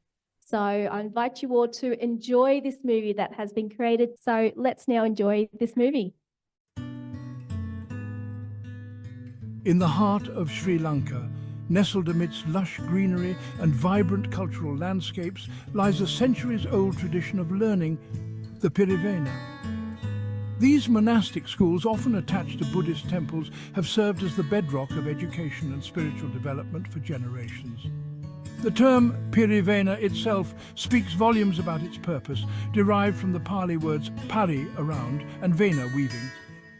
So I invite you all to enjoy this movie that has been created. So let's now enjoy this movie. In the heart of Sri Lanka, nestled amidst lush greenery and vibrant cultural landscapes, lies a centuries-old tradition of learning, the Pirivena. These monastic schools, often attached to Buddhist temples, have served as the bedrock of education and spiritual development for generations. The term Pirivena itself speaks volumes about its purpose, derived from the Pali words pari, around, and vena, weaving,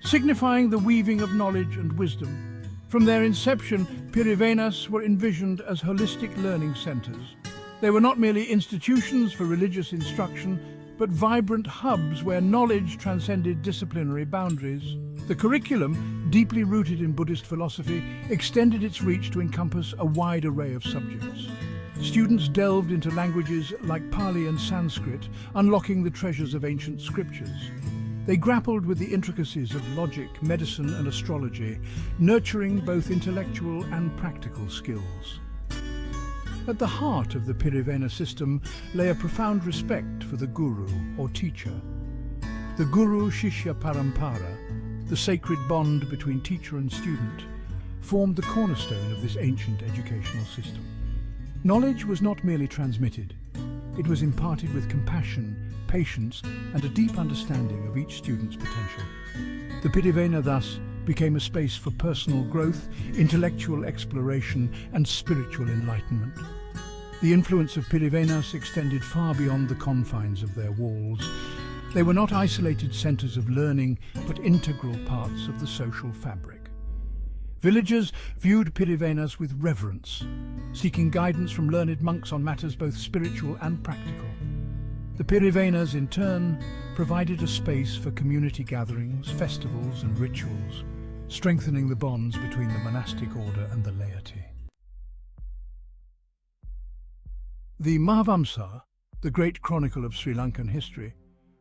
signifying the weaving of knowledge and wisdom. From their inception, Pirivenas were envisioned as holistic learning centers. They were not merely institutions for religious instruction, but vibrant hubs where knowledge transcended disciplinary boundaries. The curriculum, deeply rooted in Buddhist philosophy, extended its reach to encompass a wide array of subjects. Students delved into languages like Pali and Sanskrit, unlocking the treasures of ancient scriptures. They grappled with the intricacies of logic, medicine, and astrology, nurturing both intellectual and practical skills. At the heart of the Pirivena system lay a profound respect for the guru, or teacher. The guru-shishya parampara, the sacred bond between teacher and student, formed the cornerstone of this ancient educational system. Knowledge was not merely transmitted, it was imparted with compassion, patience, and a deep understanding of each student's potential. The Pirivena thus became a space for personal growth, intellectual exploration, and spiritual enlightenment. The influence of Pirivenas extended far beyond the confines of their walls. They were not isolated centers of learning, but integral parts of the social fabric. Villagers viewed Pirivenas with reverence, seeking guidance from learned monks on matters both spiritual and practical. The Pirivenas, in turn, provided a space for community gatherings, festivals, and rituals, strengthening the bonds between the monastic order and the laity. The Mahavamsa, the great chronicle of Sri Lankan history,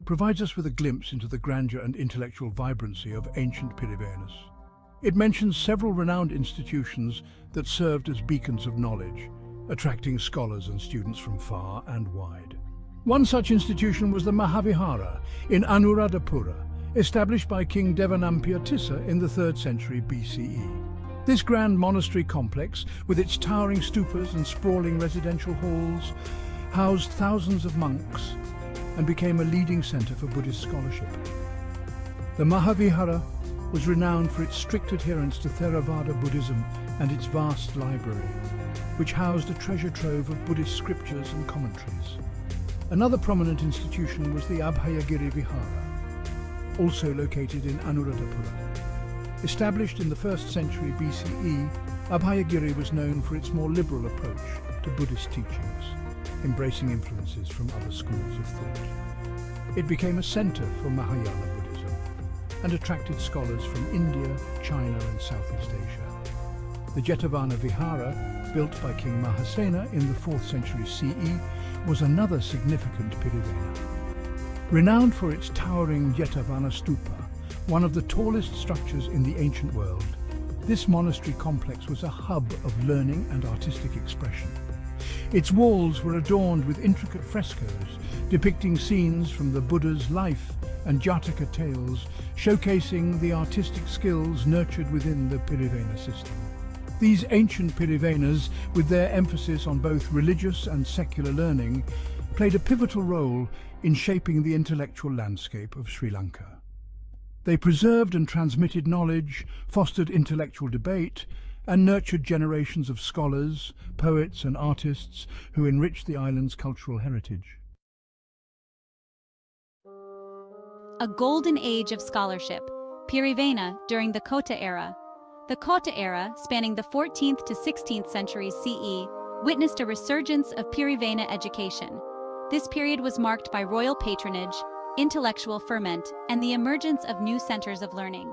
provides us with a glimpse into the grandeur and intellectual vibrancy of ancient Pirivenas. It mentions several renowned institutions that served as beacons of knowledge, attracting scholars and students from far and wide. One such institution was the Mahavihara in Anuradhapura, established by King Devanampiyatissa Tissa in the 3rd century BCE. This grand monastery complex, with its towering stupas and sprawling residential halls, housed thousands of monks and became a leading center for Buddhist scholarship. The Mahavihara was renowned for its strict adherence to Theravada Buddhism and its vast library, which housed a treasure trove of Buddhist scriptures and commentaries. Another prominent institution was the Abhayagiri Vihara, also located in Anuradhapura. Established in the 1st century BCE, Abhayagiri was known for its more liberal approach to Buddhist teachings, embracing influences from other schools of thought. It became a center for Mahayana Buddhism and attracted scholars from India, China, and Southeast Asia. The Jetavana Vihara, built by King Mahasena in the 4th century CE, was another significant Pirivena. Renowned for its towering Jetavana Stupa, one of the tallest structures in the ancient world, this monastery complex was a hub of learning and artistic expression. Its walls were adorned with intricate frescoes depicting scenes from the Buddha's life and Jataka tales, showcasing the artistic skills nurtured within the Pirivena system. These ancient Pirivenas, with their emphasis on both religious and secular learning, played a pivotal role in shaping the intellectual landscape of Sri Lanka. They preserved and transmitted knowledge, fostered intellectual debate, and nurtured generations of scholars, poets, and artists who enriched the island's cultural heritage. A golden age of scholarship, Pirivena during the Kota era. The Kota era, spanning the 14th to 16th centuries CE, witnessed a resurgence of Pirivena education. This period was marked by royal patronage, intellectual ferment, and the emergence of new centers of learning.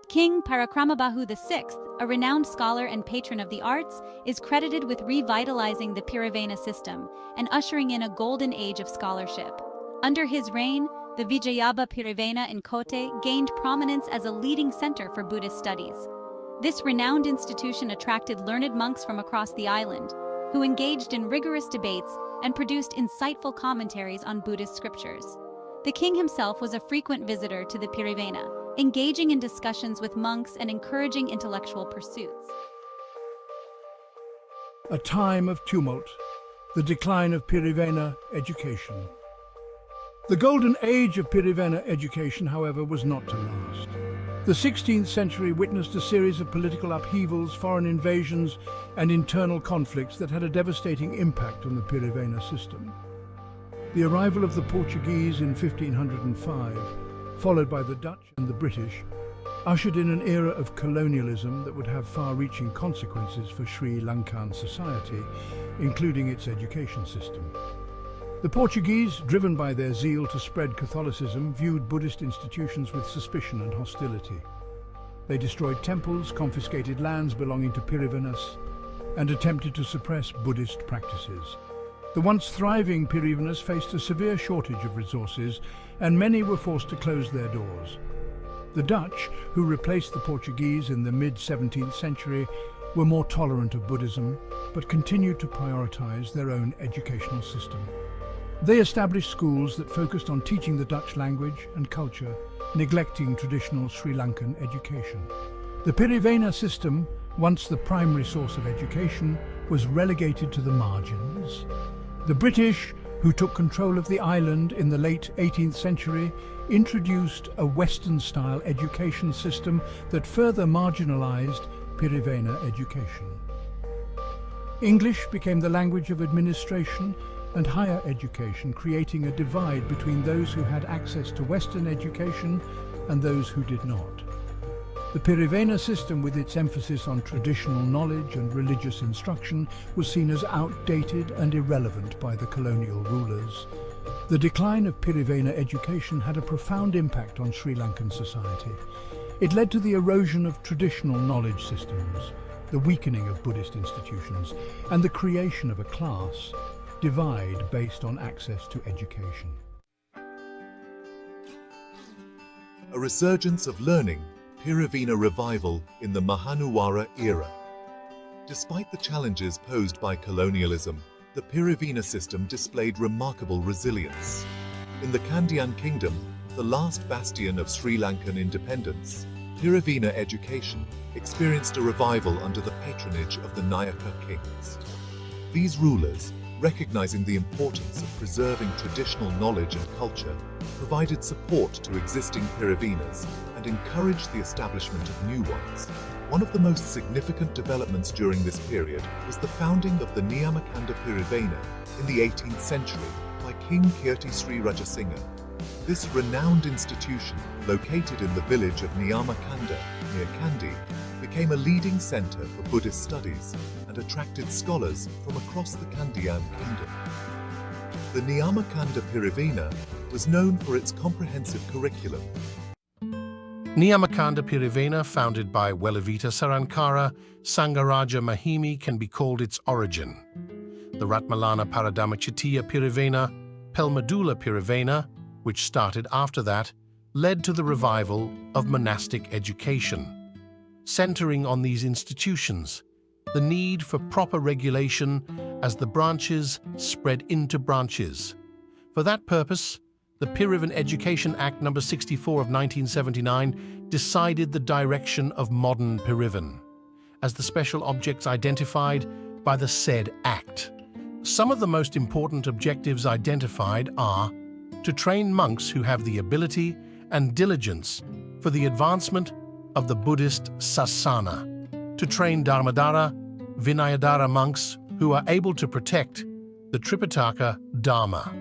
King Parakramabahu VI, a renowned scholar and patron of the arts, is credited with revitalizing the Pirivena system and ushering in a golden age of scholarship. Under his reign, the Vijayabha Pirivena in Kotte gained prominence as a leading center for Buddhist studies. This renowned institution attracted learned monks from across the island, who engaged in rigorous debates and produced insightful commentaries on Buddhist scriptures. The king himself was a frequent visitor to the Pirivena, engaging in discussions with monks and encouraging intellectual pursuits. A time of tumult, the decline of Pirivena education. The golden age of Pirivena education, however, was not to last. The 16th century witnessed a series of political upheavals, foreign invasions, and internal conflicts that had a devastating impact on the Pirivena system. The arrival of the Portuguese in 1505, followed by the Dutch and the British, ushered in an era of colonialism that would have far-reaching consequences for Sri Lankan society, including its education system. The Portuguese, driven by their zeal to spread Catholicism, viewed Buddhist institutions with suspicion and hostility. They destroyed temples, confiscated lands belonging to Pirivenas, and attempted to suppress Buddhist practices. The once thriving Pirivenas faced a severe shortage of resources, and many were forced to close their doors. The Dutch, who replaced the Portuguese in the mid-17th century, were more tolerant of Buddhism, but continued to prioritize their own educational system. They established schools that focused on teaching the Dutch language and culture, neglecting traditional Sri Lankan education. The Pirivena system, once the primary source of education, was relegated to the margins. The British, who took control of the island in the late 18th century, introduced a Western-style education system that further marginalized Pirivena education. English became the language of administration and higher education, creating a divide between those who had access to Western education and those who did not. The Pirivena system, with its emphasis on traditional knowledge and religious instruction, was seen as outdated and irrelevant by the colonial rulers. The decline of Pirivena education had a profound impact on Sri Lankan society. It led to the erosion of traditional knowledge systems, the weakening of Buddhist institutions, and the creation of a class divide based on access to education. A resurgence of learning, Pirivena revival in the Mahanuwara era. Despite the challenges posed by colonialism, the Pirivena system displayed remarkable resilience. In the Kandyan Kingdom, the last bastion of Sri Lankan independence, Pirivena education experienced a revival under the patronage of the Nayaka kings. These rulers, recognizing the importance of preserving traditional knowledge and culture, provided support to existing Pirivenas and encouraged the establishment of new ones. One of the most significant developments during this period was the founding of the Niyamakanda Pirivena in the 18th century by King Kirti Sri Rajasinghe. This renowned institution, located in the village of Niyamakanda near Kandy, became a leading center for Buddhist studies and attracted scholars from across the Kandyan kingdom. The Niyamakanda Pirivena was known for its comprehensive curriculum. Niyamakanda Pirivena, founded by Welavita Sarankara Sangaraja Mahimi, can be called its origin. The Ratmalana Paradamachitiya Pirivena, Pelmadula Pirivena, which started after that, led to the revival of monastic education. Centering on these institutions, the need for proper regulation as the branches spread into branches. For that purpose, the Pirivena Education Act No. 64 of 1979 decided the direction of modern Pirivena as the special objects identified by the said Act. Some of the most important objectives identified are to train monks who have the ability and diligence for the advancement of the Buddhist sasana, to train Dharmadhara, Vinayadhara monks who are able to protect the Tripitaka Dharma.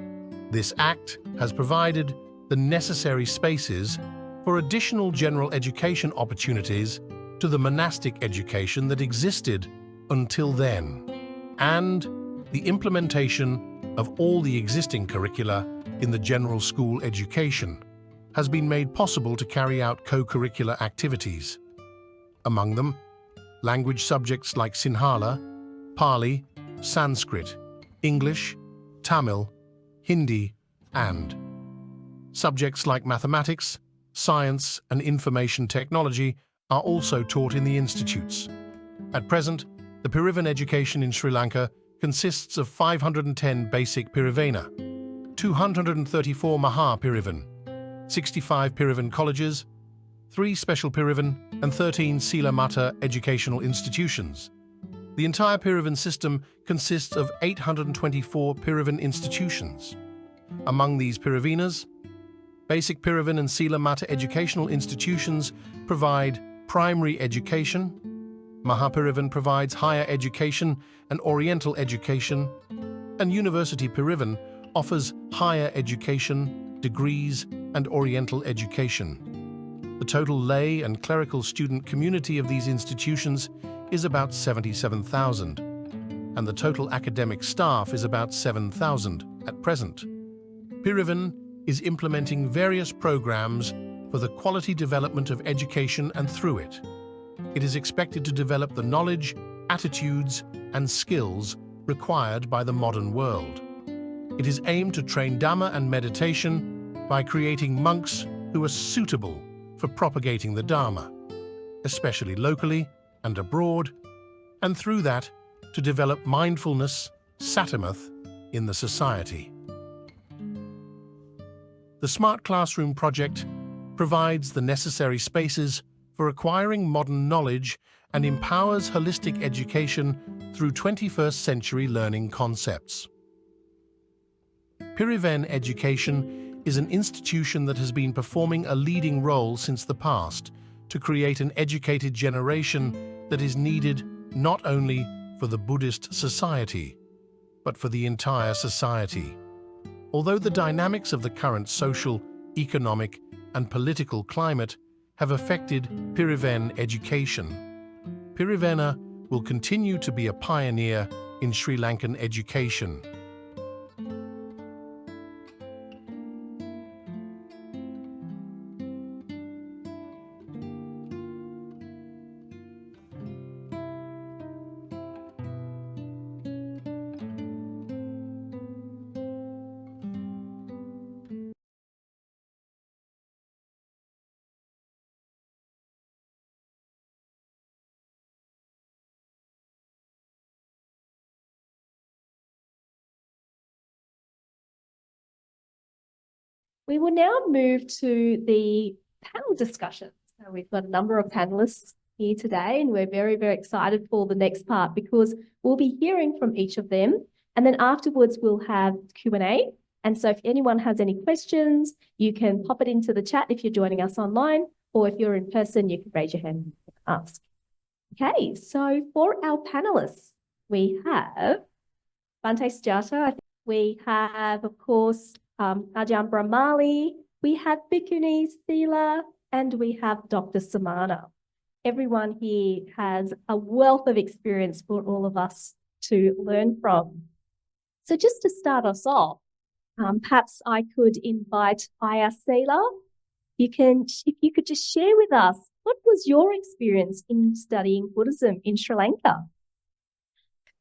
This act has provided the necessary spaces for additional general education opportunities to the monastic education that existed until then, and the implementation of all the existing curricula in the general school education has been made possible to carry out co-curricular activities. Among them, language subjects like Sinhala, Pali, Sanskrit, English, Tamil, Hindi, and subjects like mathematics, science, and information technology are also taught in the institutes. At present, the Pirivena education in Sri Lanka consists of 510 basic Pirivena, 234 Maha Pirivena, 65 Pirivena colleges, 3 special Pirivena, and 13 Sila Mata educational institutions. The entire Pirivena system consists of 824 Pirivena institutions. Among these Pirivenas, basic Pirivena and Sila Mata educational institutions provide primary education, Mahapirivena provides higher education and oriental education, and University Pirivena offers higher education, degrees, and oriental education. The total lay and clerical student community of these institutions is about 77,000, and the total academic staff is about 7,000 at present. Pirivena is implementing various programs for the quality development of education, and through it, it is expected to develop the knowledge, attitudes, and skills required by the modern world. It is aimed to train Dhamma and meditation by creating monks who are suitable for propagating the Dharma, especially locally and abroad, and through that to develop mindfulness, satimath, in the society. The Smart Classroom project provides the necessary spaces for acquiring modern knowledge and empowers holistic education through 21st century learning concepts. Piriven Education is an institution that has been performing a leading role since the past to create an educated generation that is needed not only for the Buddhist society, but for the entire society. Although the dynamics of the current social, economic, and political climate have affected Piriven education, Pirivena will continue to be a pioneer in Sri Lankan education. We will now move to the panel discussion. So we've got a number of panelists here today, and we're very, very excited for the next part because we'll be hearing from each of them. And then afterwards, we'll have Q&A. And so if anyone has any questions, you can pop it into the chat if you're joining us online, or if you're in person, you can raise your hand and ask. Okay, so for our panelists, we have Bhante Sujato. We have, of course, Ajahn Brahmali, we have Bhikkhu Sela, and we have Dr. Sumana. Everyone here has a wealth of experience for all of us to learn from. So just to start us off, perhaps I could invite Ayya Sela. If you could just share with us, what was your experience in studying Buddhism in Sri Lanka?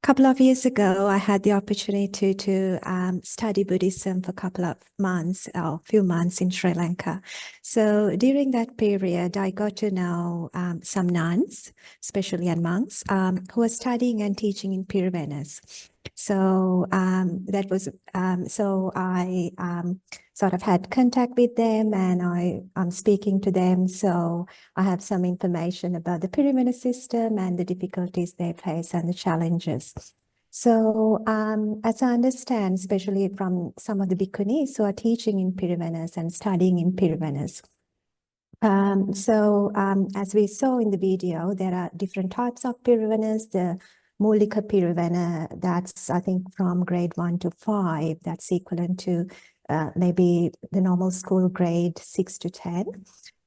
Couple of years ago, I had the opportunity to study Buddhism for a couple of months, or a few months in Sri Lanka. So during that period, I got to know some nuns, especially and monks, who were studying and teaching in Pirivenas. So that was so I sort of had contact with them, and I'm speaking to them. So I have some information about the Pirivena system and the difficulties they face and the challenges. So as I understand, especially from some of the bhikkhunis who are teaching in Pirivenas and studying in Pirivenas. As we saw in the video, there are different types of Pirivenas. The Mulika Pirivena, that's I think from grade 1 to 5, that's equivalent to maybe the normal school grade 6 to 10.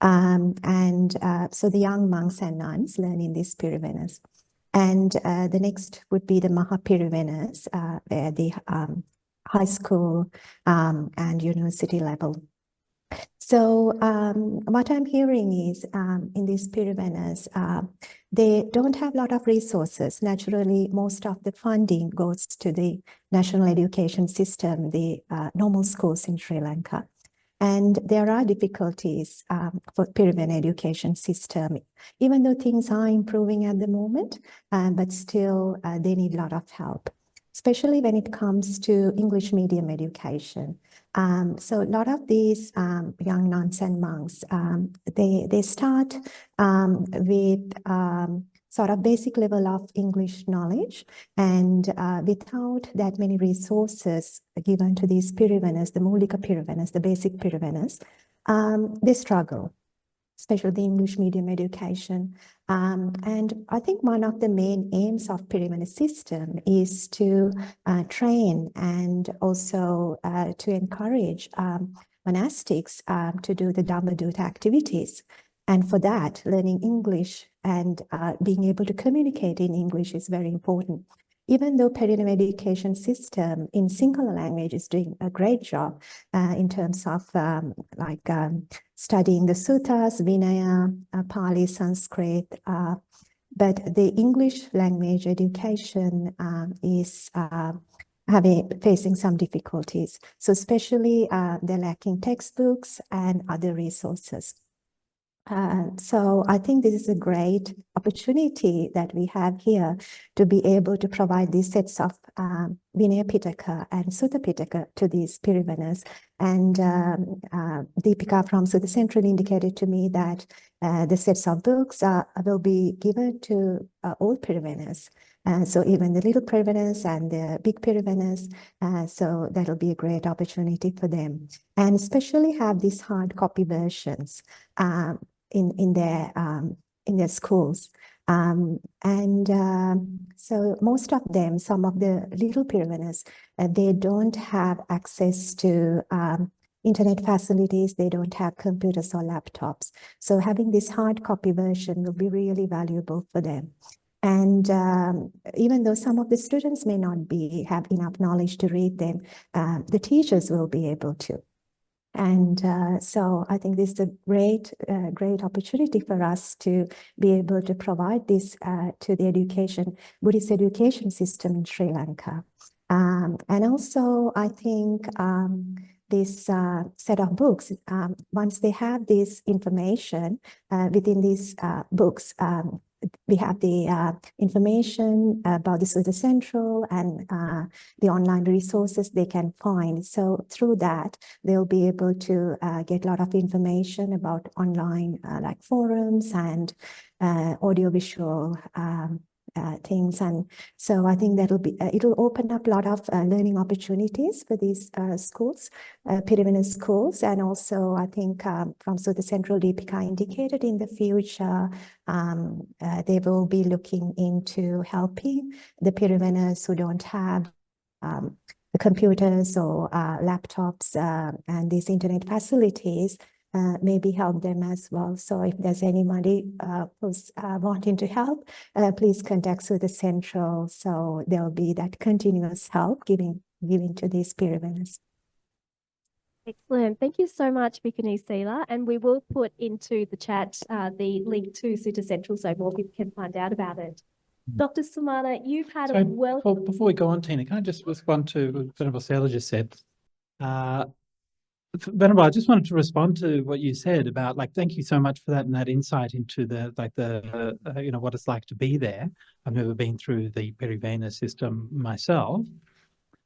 So the young monks and nuns learn in these Pirivenas. And the next would be the Mahapirivenas, where the high school and university level. So what I'm hearing is in these Pirivenas, they don't have a lot of resources. Naturally, most of the funding goes to the national education system, the normal schools in Sri Lanka. And there are difficulties for Pirivena education system, even though things are improving at the moment, but still they need a lot of help, especially when it comes to English medium education. So a lot of these young nuns and monks, they start with sort of basic level of English knowledge, and without that many resources given to these Pirivenas, the Mulika Pirivenas, the basic Pirivenas, they struggle, especially the English medium education. And I think one of the main aims of Pirivena system is to train and also to encourage monastics to do the Dhammadutta activities. And for that, learning English and being able to communicate in English is very important. Even though Pirivena education system in singular language is doing a great job in terms of studying the suttas, Vinaya, Pali, Sanskrit, but the English language education is facing some difficulties. So especially they're lacking textbooks and other resources. So I think this is a great opportunity that we have here to be able to provide these sets of Vinaya Pitaka and Sutta Pitaka to these Pirivenas. And Deepika from Sutta Central indicated to me that the sets of books will be given to all Pirivenas. So even the little Pirivenas and the big Pirivenas, so that'll be a great opportunity for them. And especially have these hard copy versions in their schools. So most of them, some of the little Pirivenas, they don't have access to internet facilities, they don't have computers or laptops. So having this hard copy version will be really valuable for them. And even though some of the students may not have enough knowledge to read them, the teachers will be able to. And so I think this is a great opportunity for us to be able to provide this to the Buddhist education system in Sri Lanka. And also, I think this set of books, once they have this information within these books, we have the information about the Sutta Central and the online resources they can find. So through that, they'll be able to get a lot of information about online like forums and audiovisual things. And so I think that'll be, it'll open up a lot of learning opportunities for these schools, Pirivena schools. And also I think from Sutta Central Deepika indicated in the future, they will be looking into helping the Pirivenas who don't have the computers or laptops and these internet facilities, maybe help them as well. So if there's anybody who's wanting to help, please contact Sutta Central. So there'll be that continuous help giving to these Pirivenas. Excellent. Thank you so much, Bhikkhu Sela. And we will put into the chat the link to Sutta Central so more people can find out about it. Dr. Sumana, you've had a wealth. Before we go on, Tina, can I just respond to what Venerable Sela just said? Venerable, I just wanted to respond to what you said about, like, thank you so much for that and that insight into the, like, the, you know, what it's like to be there. I've never been through the Pirivena system myself.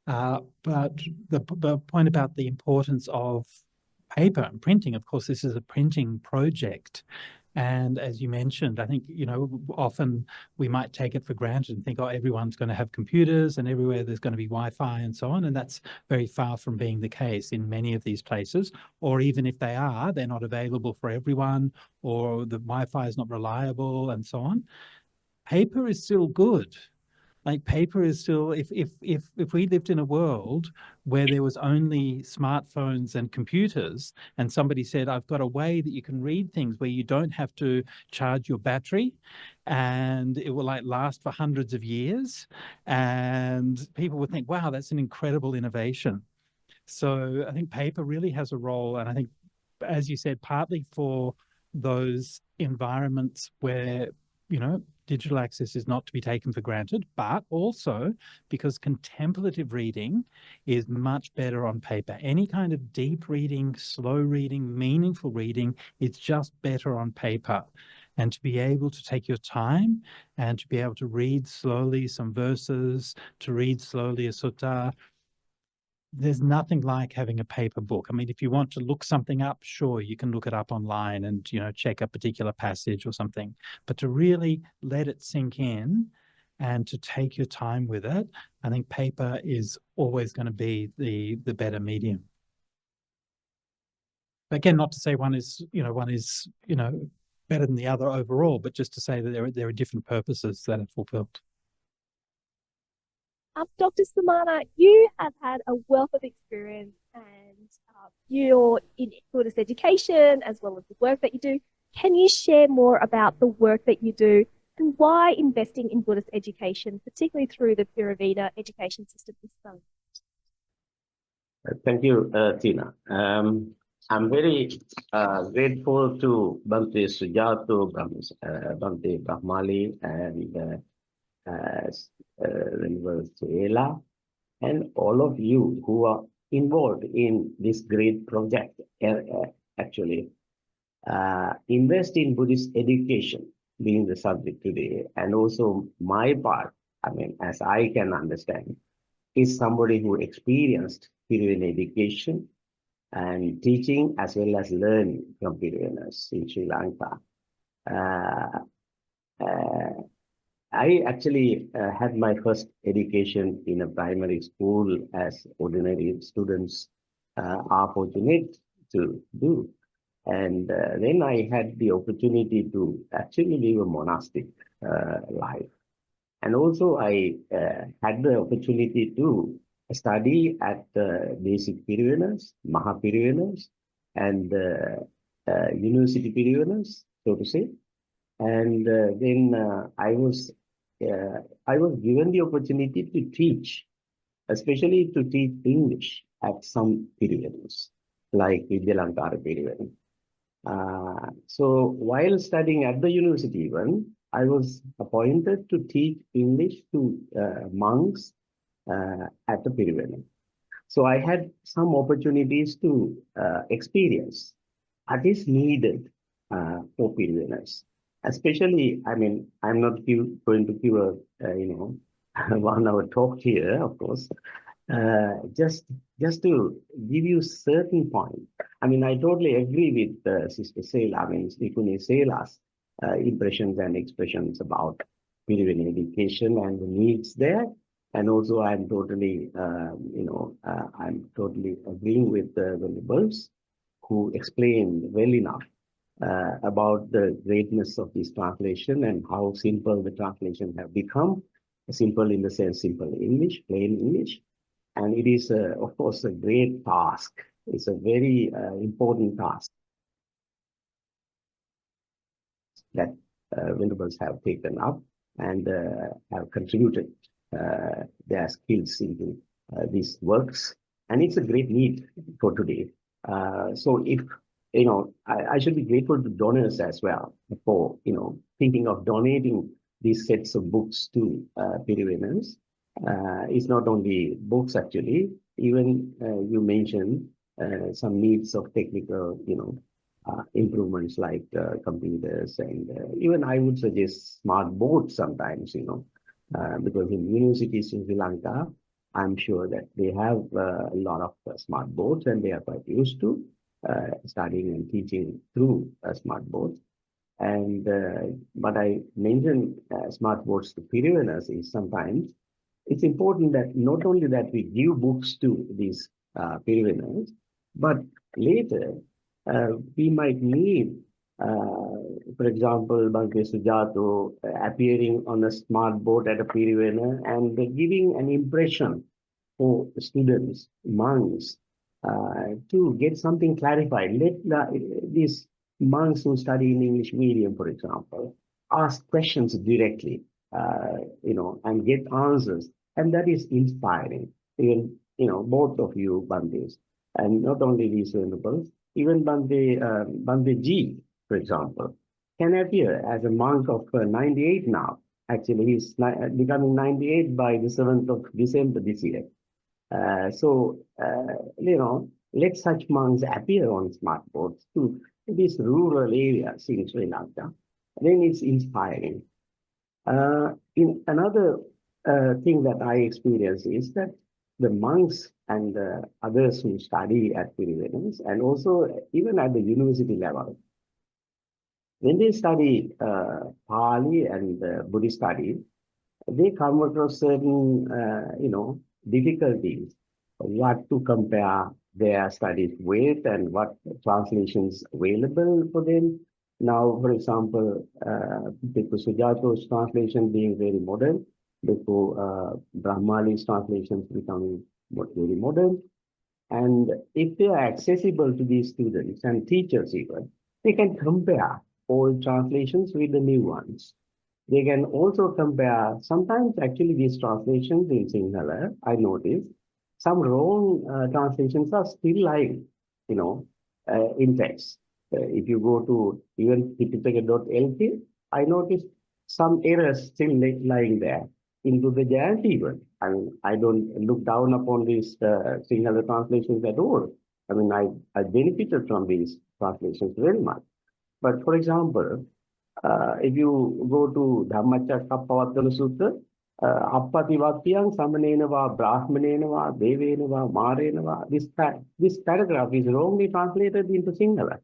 But the point about the importance of paper and printing, of course, this is a printing project. And as you mentioned, I think, you know, often we might take it for granted and think, oh, everyone's going to have computers and everywhere there's going to be Wi-Fi and so on. And that's very far from being the case in many of these places. Or even if they are, they're not available for everyone, or the Wi-Fi is not reliable and so on. Paper is still good. Like, paper is still, if we lived in a world where there was only smartphones and computers, and somebody said, I've got a way that you can read things where you don't have to charge your battery and it will like last for hundreds of years, and people would think, wow, that's an incredible innovation. So I think paper really has a role. And I think, as you said, partly for those environments where, you know, digital access is not to be taken for granted, but also because contemplative reading is much better on paper. Any kind of deep reading, slow reading, meaningful reading, it's just better on paper. And to be able to take your time and to be able to read slowly some verses, to read slowly a sutta, there's nothing like having a paper book. I mean, if you want to look something up, sure, you can look it up online and, you know, check a particular passage or something. But to really let it sink in and to take your time with it, I think paper is always going to be the better medium. Again, not to say one is better than the other overall, but just to say that there are different purposes that are fulfilled. Dr. Sumana, you have had a wealth of experience, and you're in Buddhist education as well as the work that you do. Can you share more about the work that you do and why investing in Buddhist education, particularly through the Pirivena education system, is so? Thank you, Tina. I'm very grateful to Bhante Sujato, Bhante Brahmali, and Venerable Sela, and all of you who are involved in this great project. Actually, invest in Buddhist education being the subject today, and also my part, I mean, as I can understand, is somebody who experienced Pirivena education and teaching as well as learning from Pirivenas in Sri Lanka. I actually had my first education in a primary school, as ordinary students are fortunate to do. And then I had the opportunity to actually live a monastic life. And also I had the opportunity to study at basic Pirivenas, Maha Pirivenas, and University Pirivenas, so to say. And then I was given the opportunity to teach, especially to teach English at some Pirivenas, like Vidyalankara Pirivena. So while studying at the university even, I was appointed to teach English to monks at the Pirivena. So I had some opportunities to experience what is needed for Pirivenas. Especially, I mean, I'm not going to give a 1 hour talk here, of course. Just to give you certain points. I mean, I totally agree with Sister Sela, I mean, Srikuni Sela's impressions and expressions about Pirivena education and the needs there. And also, I'm totally, I'm totally agreeing with the Venerables who explained well enough about the greatness of this translation and how simple the translation have become. Simple in the sense, simple English, plain English. And it is, of course, a great task. It's a very important task that Venerables have taken up and have contributed their skills into these works. And it's a great need for today. So if, I should be grateful to donors as well for, thinking of donating these sets of books to Pirivenas. It's not only books, actually. Even you mentioned some needs of technical, improvements like computers, and even I would suggest smart boards sometimes, because in universities in Sri Lanka, I'm sure that they have a lot of smart boards and they are quite used to studying and teaching through smart boards. And but I mentioned smart boards to Pirivenas is sometimes it's important that not only that we give books to these Pirivenas, but later we might need, for example, Bhikkhu Sujato appearing on a smart board at a Pirivena and giving an impression for students, monks, to get something clarified. Let these monks who study in English medium, for example, ask questions directly, and get answers. And that is inspiring. Even, both of you, Bhantes, and not only these Venerables, even Bhante Ji, for example, can appear as a monk of 98 now. Actually, he's becoming 98 by the 7th of December this year. Let such monks appear on smart boards to these rural areas in Sri Lanka. Then it's inspiring. In another thing that I experience is that the monks and others who study at Pirivenas and also even at the university level, when they study Pali and Buddhist studies, they come across certain, difficulties, what to compare their studies with and what translations available for them. Now, for example, Bhikkhu Sujato's translation being very modern, Bhikkhu Brahmali's translations becoming very modern. And if they are accessible to these students and teachers even, they can compare old translations with the new ones. They can also compare, sometimes actually these translations in Sinhala, I noticed, some wrong translations are still lying, in text. If you go to even Tipitaka.lk, I noticed some errors still lying there into the Jayanti even. I mean, I don't look down upon these Sinhala translations at all. I mean, I benefited from these translations very much. But for example, if you go to Dhammacakkappavattana Sutta, Appativatyang Samanenava, Brahmanenava, Devenava, Marenava, this paragraph is wrongly translated into Sinhala.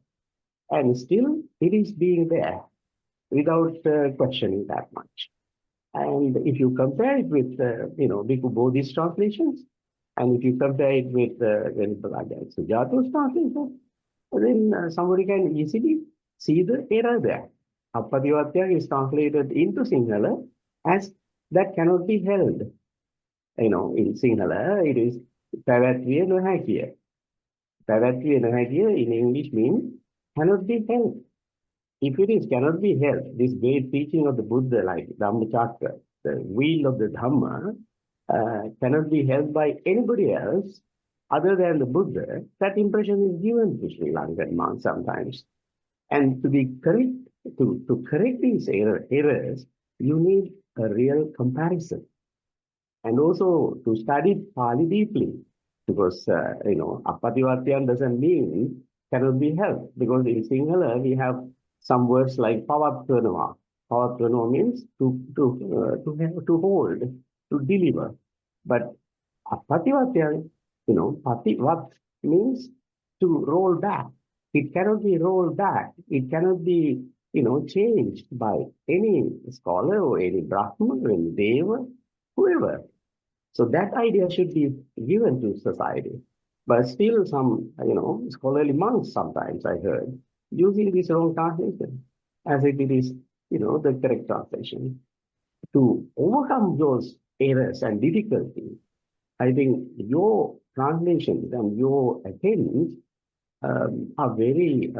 And still it is being there without questioning that much. And if you compare it with, Bhikkhu Bodhi's translations, and if you compare it with Venerable Ajahn Sujato's translation, then somebody can easily see the error there. Appativatya is translated into Sinhala as that cannot be held. In Sinhala, it is Pavatviya Nohakiya. Pavatviya Nohakiya in English means cannot be held. If it is cannot be held, this great teaching of the Buddha, like Dhammacakka, the wheel of the Dhamma, cannot be held by anybody else other than the Buddha, that impression is given to Sri Lankan monks sometimes. And to be correct, to correct these errors, you need a real comparison. And also to study Pali deeply, because, Appativatyan doesn't mean cannot be held, because in Sinhala we have some words like pavattvanava. Pavattvanava means to hold, to deliver. But Appativatya, pativat means to roll back. It cannot be rolled back. It cannot be, changed by any scholar or any Brahman or any Deva, whoever. So that idea should be given to society. But still some, scholarly monks sometimes I heard using this wrong translation as if it is, the correct translation. To overcome those errors and difficulties, I think your translations and your attempts are very,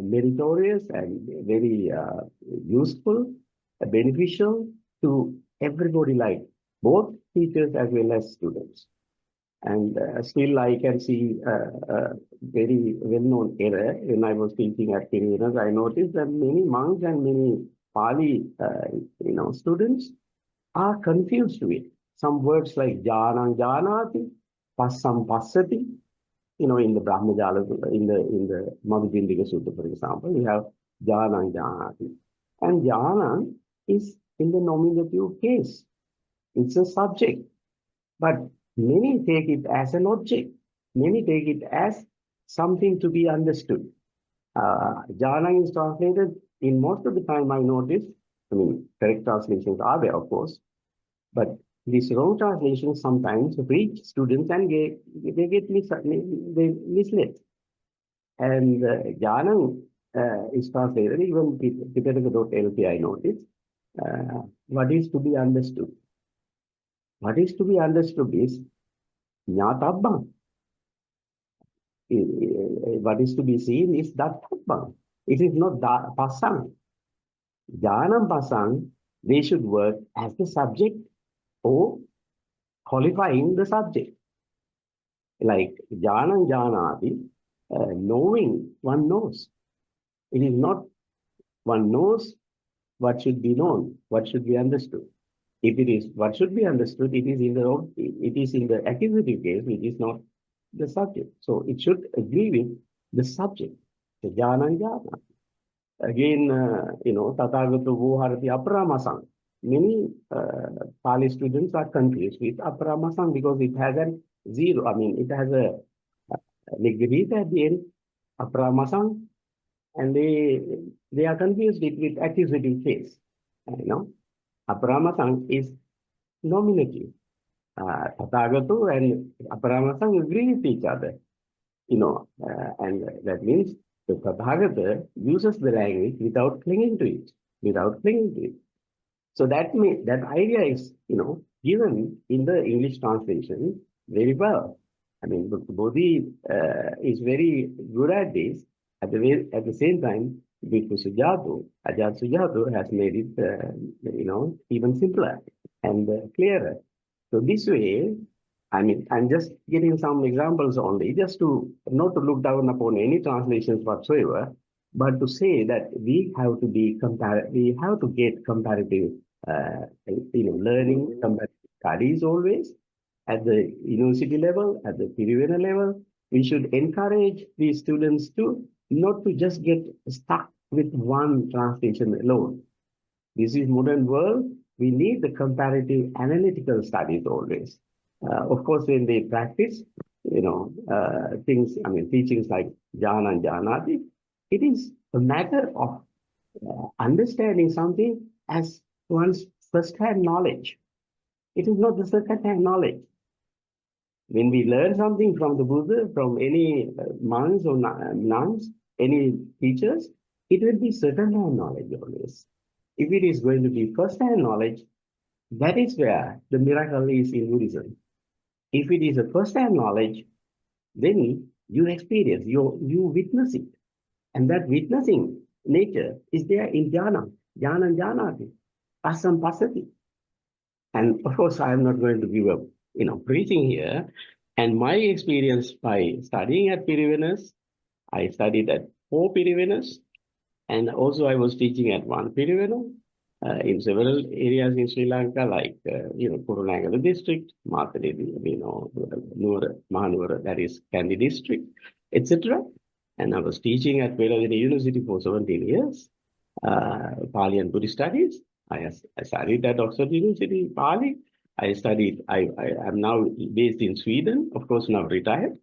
meritorious and very useful, beneficial to everybody, like both teachers as well as students. And still I can see a very well-known error. When I was teaching at Pirivenas, I noticed that many monks and many Pali, students are confused with some words like jnanam jnanati, passam passati. In the Brahmajala, in the Madhupindika Sutta, for example, we have jnanam jnanati. And jnanam is in the nominative case. It's a subject. But many take it as an object. Many take it as something to be understood. Jnana is translated in most of the time I notice, correct translations are there, of course, but these wrong translations sometimes reach students and they get misled. And Jnana is translated, even Pitaka.lp I noticed, what is to be understood. What is to be understood is Jnatabbam. What is to be seen is Dattabbam. It is not Pasang. Jnanam Pasang, they should work as the subject or qualifying the subject. Like Jnanam Jnanati, knowing, one knows. It is not one knows what should be known, what should be understood. If it is what should be understood, it is in the accusative case, which is not the subject. So it should agree with the subject. The jnana jnana. Again, Tathagata Vuharati Aparamasang. Many Pali students are confused with Aparamasang because it has a zero. It has a Nigrita at the end, Aparamasang, and they are confused with accusative case. Aparamasang is nominative. Tathagata and Aparamasang agree with each other. And that means the Tathagata uses the language without clinging to it. So that idea is, given in the English translation very well. Bodhi is very good at this. At the same time, Bhikkhu Sujato, Ajahn Sujato has made it, even simpler and clearer. So this way, I'm just giving some examples only, just not to look down upon any translations whatsoever, but to say that we have to get comparative, learning, comparative studies always at the university level, at the Pirivena level. We should encourage these students not to just get stuck with one translation alone. This is modern world. We need the comparative analytical studies always. Of course, when they practice, teachings like jnana and jnanati, it is a matter of understanding something as one's first-hand knowledge. It is not the second-hand knowledge. When we learn something from the Buddha, from any monks or nuns, any teachers, it will be second-hand knowledge always. If it is going to be first-hand knowledge, that is where the miracle is in Buddhism. If it is a first-hand knowledge, then you experience, you witness it. And that witnessing nature is there in jhana, jnana jnanati, pasam pasati. And of course, I am not going to give up, preaching here. And my experience by studying at Pirivenas, I studied at 4 Pirivenas, and also I was teaching at 1 Pirivena in several areas in Sri Lanka, like Kurunagala district, Mathareddy, Mahanura, that is Kandy district, etc. And I was teaching at Venerable University for 17 years, Pali and Buddhist studies. I studied at Oxford University, Pali. I am now based in Sweden, of course now retired,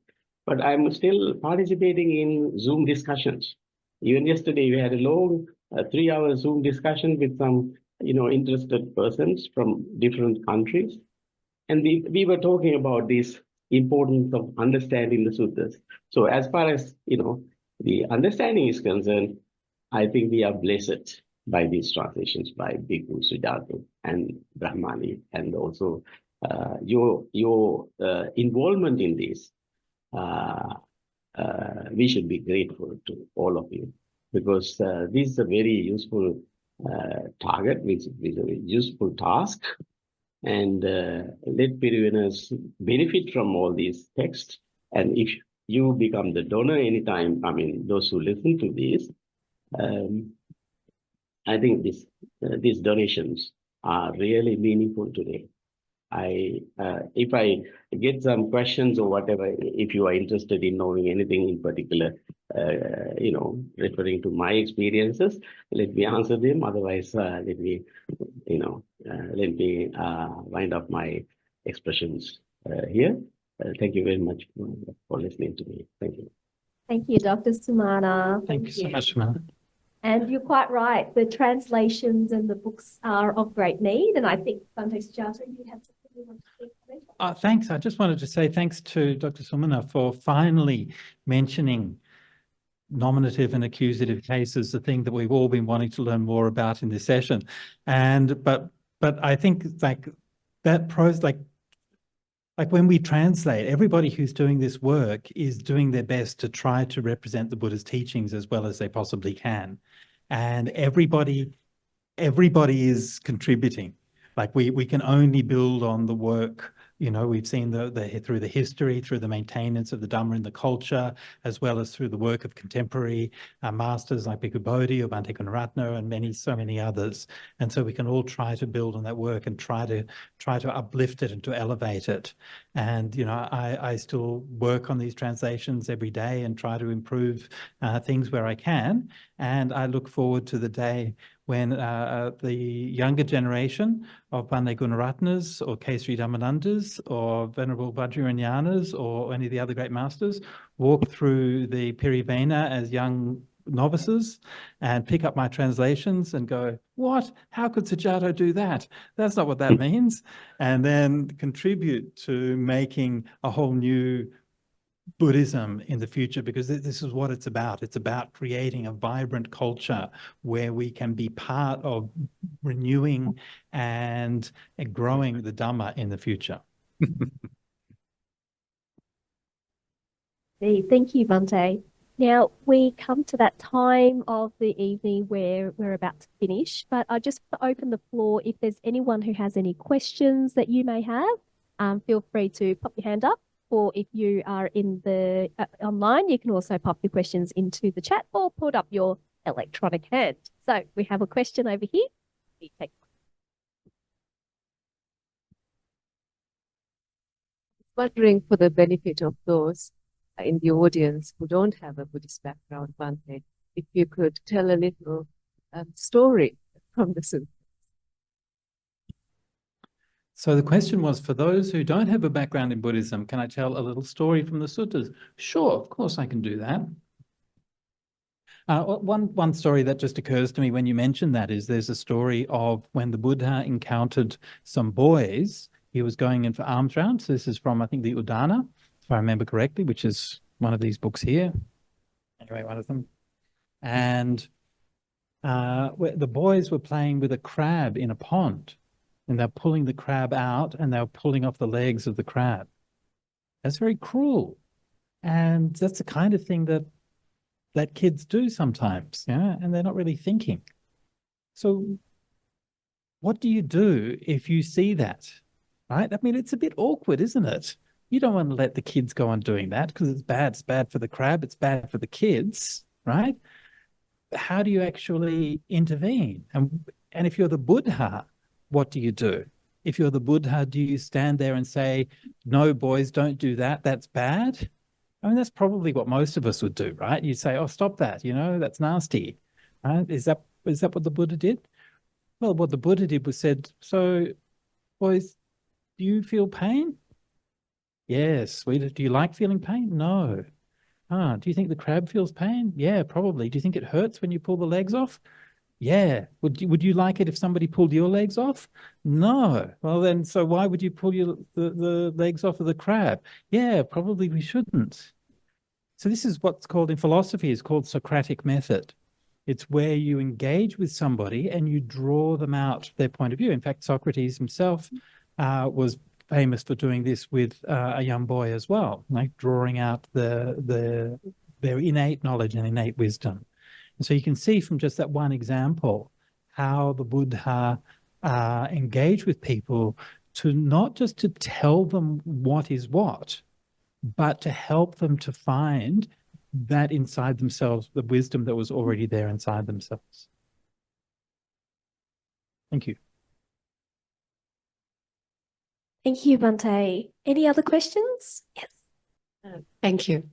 but I'm still participating in Zoom discussions. Even yesterday we had a long 3-hour Zoom discussion with some interested persons from different countries. And we were talking about this importance of understanding the suttas. So as far as the understanding is concerned, I think we are blessed by these translations by Bhikkhu Sujato and Brahmali, and also your involvement in this. We should be grateful to all of you, because this is a very useful target, which is a useful task, and let Pirivenas benefit from all these texts. And if you become the donor anytime, those who listen to this, I think these donations are really meaningful today. If I get some questions or whatever, if you are interested in knowing anything in particular, referring to my experiences, let me answer them. Otherwise, let me wind up my expressions here. Thank you very much for listening to me. Thank you. Thank you, Dr. Sumana. Thank you so much, Sumana. And you're quite right. The translations and the books are of great need. And I think, Bhante Sujato, you have something you want to say? Thanks. I just wanted to say thanks to Dr. Sumana for finally mentioning nominative and accusative cases, the thing that we've all been wanting to learn more about in this session. But I think like when we translate, everybody who's doing this work is doing their best to try to represent the Buddha's teachings as well as they possibly can. And everybody is contributing. Like we can only build on the work, we've seen through the history, through the maintenance of the Dhamma in the culture, as well as through the work of contemporary masters like Bhikkhu Bodhi or Bhante Gunaratana and so many others. And so we can all try to build on that work and try to uplift it and to elevate it. And, I still work on these translations every day and try to improve things where I can. And I look forward to the day when the younger generation of Bhante Gunaratana's or K. Sri Dhammananda's or Venerable Vajrayanyanas or any of the other great masters walk through the Pirivena as young novices and pick up my translations and go, what? How could Sujato do that? That's not what that means. And then contribute to making a whole new Buddhism in the future, because this is what it's about. It's about creating a vibrant culture where we can be part of renewing and growing the Dhamma in the future. Thank you, Bhante. Now, we come to that time of the evening where we're about to finish, but I just want to open the floor. If there's anyone who has any questions that you may have, feel free to pop your hand up. Or if you are in the online, you can also pop your questions into the chat or put up your electronic hand. So we have a question over here. Wondering, for the benefit of those in the audience who don't have a Buddhist background, Bhante, if you could tell a little story from the suttas. So the question was, for those who don't have a background in Buddhism, can I tell a little story from the suttas? Sure, of course I can do that. One story that just occurs to me when you mention that is there's a story of when the Buddha encountered some boys. He was going in for alms rounds. This is from, I think, the Udana, if I remember correctly, which is one of these books here. Anyway, one of them. And the boys were playing with a crab in a pond, and they're pulling the crab out and they're pulling off the legs of the crab. That's very cruel. And that's the kind of thing that kids do sometimes, yeah, and they're not really thinking. So what do you do if you see that, right? I mean, it's a bit awkward, isn't it? You don't want to let the kids go on doing that because it's bad. It's bad for the crab. It's bad for the kids, right? How do you actually intervene? And if you're the Buddha, what do you do? If you're the Buddha, do you stand there and say, no, boys, don't do that. That's bad? I mean, that's probably what most of us would do, right? You'd say, oh, stop that, that's nasty, right? Is that what the Buddha did? Well, what the Buddha did was said, so, boys, do you feel pain? Yes. Do you like feeling pain? No. Do you think the crab feels pain? Yeah, probably. Do you think it hurts when you pull the legs off? Yeah. Would you like it if somebody pulled your legs off? No. Well, then, so why would you pull the legs off of the crab? Yeah, probably we shouldn't. So this is what's called in philosophy is called Socratic method. It's where you engage with somebody and you draw them out their point of view. In fact, Socrates himself was famous for doing this with a young boy as well, like drawing out their innate knowledge and innate wisdom. And so you can see from just that one example how the Buddha engaged with people to not just to tell them what is what, but to help them to find that inside themselves, the wisdom that was already there inside themselves. Thank you. Thank you, Bhante. Any other questions? Yes. Thank you.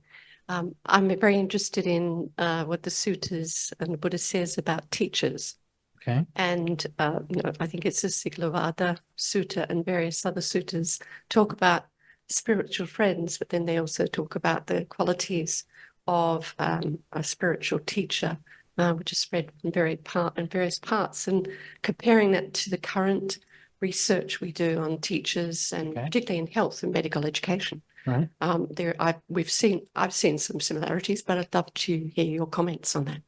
I'm very interested in what the suttas and the Buddha says about teachers. Okay. And I think it's the Sigalovada Sutta and various other suttas talk about spiritual friends, but then they also talk about the qualities of a spiritual teacher, which is spread in various parts, and comparing that to the current research we do on teachers and particularly in health and medical education. Right. I've seen some similarities, but I'd love to hear your comments on that.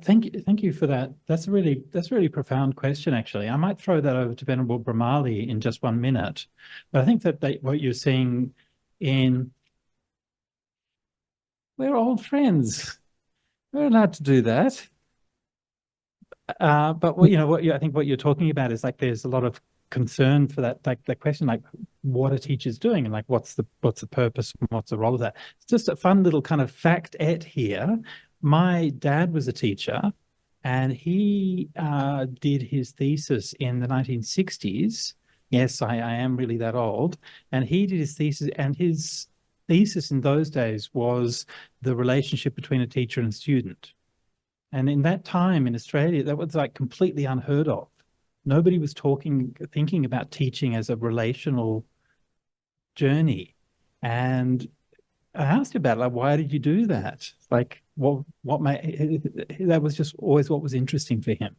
Thank you for that. That's a really profound question, actually. I might throw that over to Venerable Brahmali in just 1 minute. But I think that what you're seeing we're old friends. We're allowed to do that. But I think what you're talking about is like there's a lot of concern for that, like the question, like what are teachers doing, and like what's the purpose, and what's the role of that. It's just a fun little kind of fact-et here. My dad was a teacher, and he did his thesis in the 1960s. Yes, I am really that old. And he did his thesis, and his thesis in those days was the relationship between a teacher and a student. And in that time in Australia, that was like completely unheard of. Nobody was thinking about teaching as a relational journey. And I asked him about it, like, why did you do that? Like, that was just always what was interesting for him.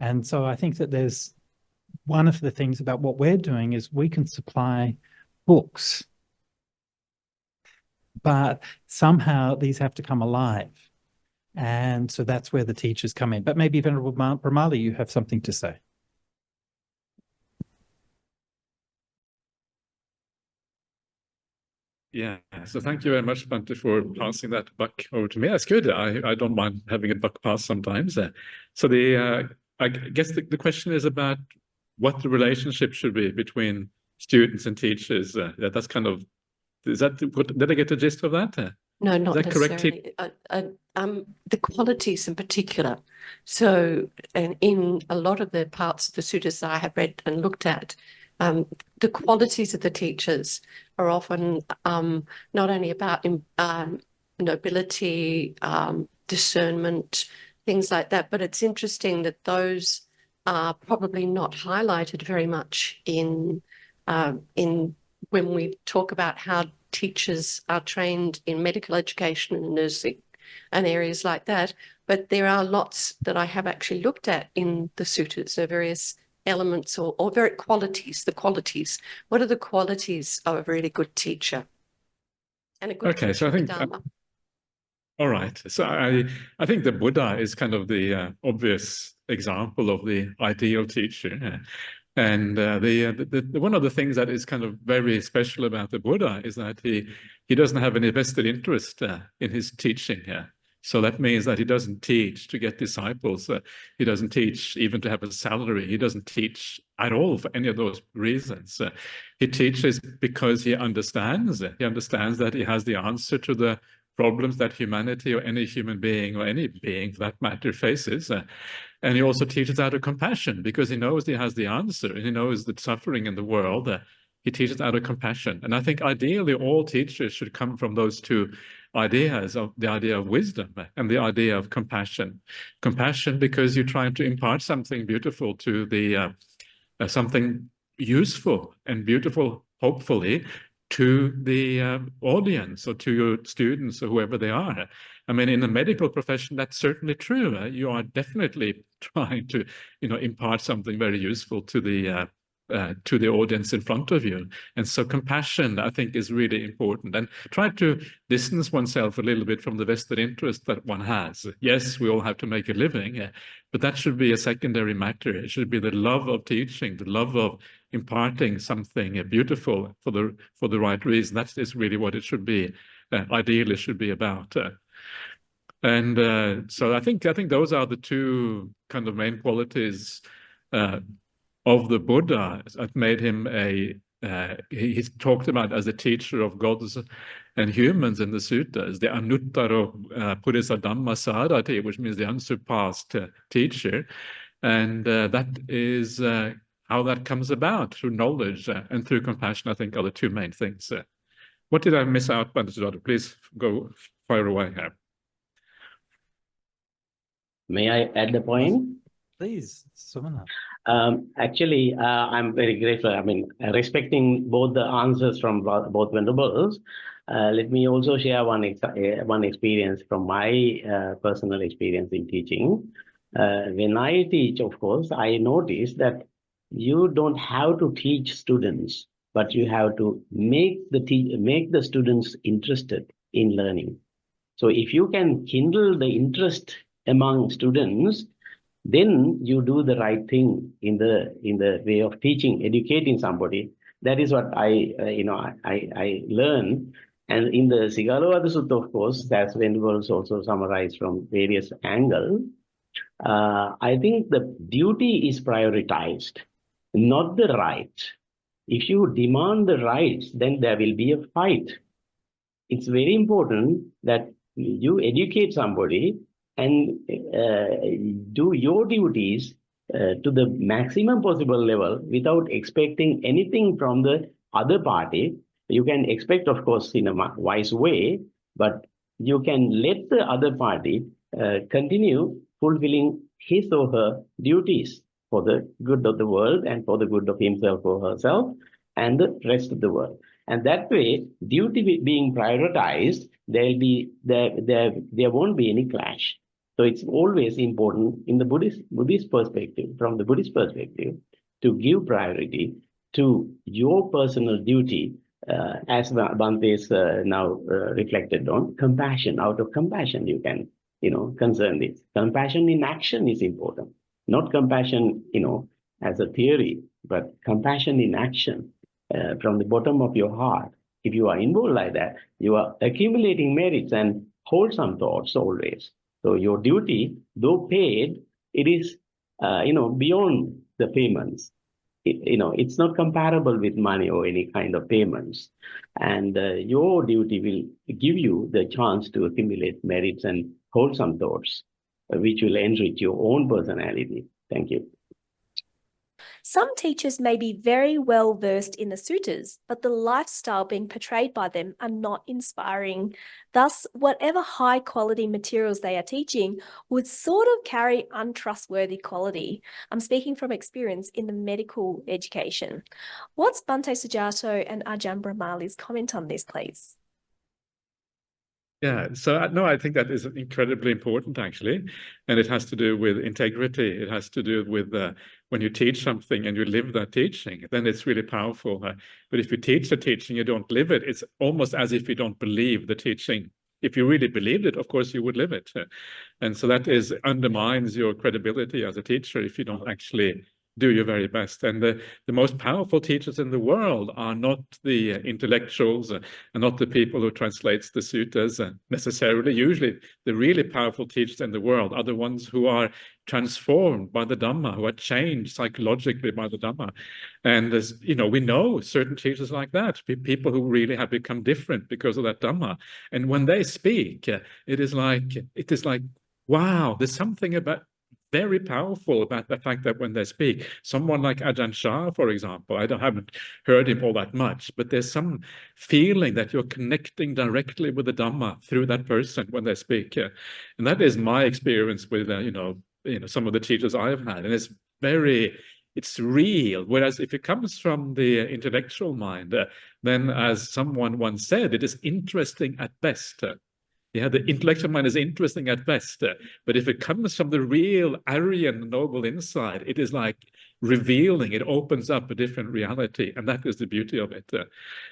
And so I think that there's one of the things about what we're doing is we can supply books, but somehow these have to come alive. And so that's where the teachers come in. But maybe Venerable Brahmali, you have something to say. Yeah, so thank you very much, Bhante, for passing that buck over to me. That's good. I don't mind having a buck pass sometimes. So I guess the question is about what the relationship should be between students and teachers. That's kind of, did I get the gist of that? No, not Is that necessarily. The qualities in particular. So, and in a lot of the parts of the suttas that I have read and looked at, the qualities of the teachers are often not only about nobility, discernment, things like that, but it's interesting that those are probably not highlighted very much in when we talk about how teachers are trained in medical education and nursing, and areas like that. But there are lots that I have actually looked at in the suttas, so various elements or very qualities, the qualities. What are the qualities of a really good teacher? And a good Okay, so teacher I of the think Dharma. all right. So I think the Buddha is kind of the obvious example of the ideal teacher. And one of the things that is kind of very special about the Buddha is that he doesn't have any vested interest in his teaching. So that means that he doesn't teach to get disciples. He doesn't teach even to have a salary. He doesn't teach at all for any of those reasons. He teaches because he understands. He understands that he has the answer to the problems that humanity or any human being or any being for that matter faces. And he also teaches out of compassion because he knows he has the answer and he knows the suffering in the world. He teaches out of compassion. And I think ideally all teachers should come from those two ideas, of the idea of wisdom and the idea of compassion. Compassion because you're trying to impart something beautiful to the, something useful and beautiful, hopefully, to the audience or to your students or whoever they are. I mean, in the medical profession, that's certainly true. You are definitely trying to, impart something very useful to the audience in front of you. And so compassion, I think, is really important. And try to distance oneself a little bit from the vested interest that one has. Yes, we all have to make a living, but that should be a secondary matter. It should be the love of teaching, the love of imparting something beautiful for the right reason. That is really what it should be. Ideally, should be about. And so I think those are the two kind of main qualities of the Buddha that made him he's talked about as a teacher of gods and humans in the suttas, the Anuttaro Purisa Dhamma Sarati, which means the unsurpassed teacher. And that is how that comes about, through knowledge and through compassion, I think, are the two main things. What did I miss out, Bhante Sujato? Please go fire away here. May I add the point? Please, Sumana. Actually, I'm very grateful. I mean, respecting both the answers from both venerables, let me also share one experience from my personal experience in teaching. When I teach, of course, I notice that you don't have to teach students, but you have to make the students interested in learning. So if you can kindle the interest among students, then you do the right thing in the way of teaching, educating somebody. That is what I learned. And in the Sigalovada Sutta, of course, that's Venerable also summarized from various angles. I think the duty is prioritized, not the right. If you demand the rights, then there will be a fight. It's very important that you educate somebody and do your duties to the maximum possible level without expecting anything from the other party. You can expect, of course, in a wise way, but you can let the other party continue fulfilling his or her duties for the good of the world and for the good of himself or herself and the rest of the world. And that way, duty being prioritized, there won't be any clash. So it's always important in the Buddhist perspective, from the Buddhist perspective, to give priority to your personal duty, as Bhante is now reflected on, compassion. Out of compassion, you can, concern this. Compassion in action is important, not compassion, as a theory, but compassion in action. From the bottom of your heart. If you are involved like that, you are accumulating merits and wholesome thoughts always. So your duty, though paid, it is, beyond the payments. It's not comparable with money or any kind of payments. And your duty will give you the chance to accumulate merits and wholesome thoughts, which will enrich your own personality. Thank you. Some teachers may be very well versed in the suttas, but the lifestyle being portrayed by them are not inspiring. Thus, whatever high quality materials they are teaching would sort of carry untrustworthy quality. I'm speaking from experience in the medical education. What's Bhante Sujato and Ajahn Brahmali's comment on this, please? Yeah, so no, I think that is incredibly important, actually, and it has to do with integrity. It has to do with when you teach something and you live that teaching, then it's really powerful. But if you teach the teaching, you don't live it, it's almost as if you don't believe the teaching. If you really believed it, of course, you would live it. And so that undermines your credibility as a teacher if you don't actually do your very best. And the most powerful teachers in the world are not the intellectuals and not the people who translates the suttas necessarily. Usually the really powerful teachers in the world are the ones who are transformed by the Dhamma, who are changed psychologically by the Dhamma. And as you know, we know certain teachers like that, people who really have become different because of that Dhamma. And when they speak, it is like, wow, there's something very powerful about the fact that when they speak, someone like Ajahn Chah, for example, I haven't heard him all that much, but there's some feeling that you're connecting directly with the Dhamma through that person when they speak. And that is my experience with, some of the teachers I've had. And it's real. Whereas if it comes from the intellectual mind, then as someone once said, it is interesting at best. Yeah, the intellectual mind is interesting at best, but if it comes from the real Aryan noble inside, it is like revealing, it opens up a different reality, and that is the beauty of it.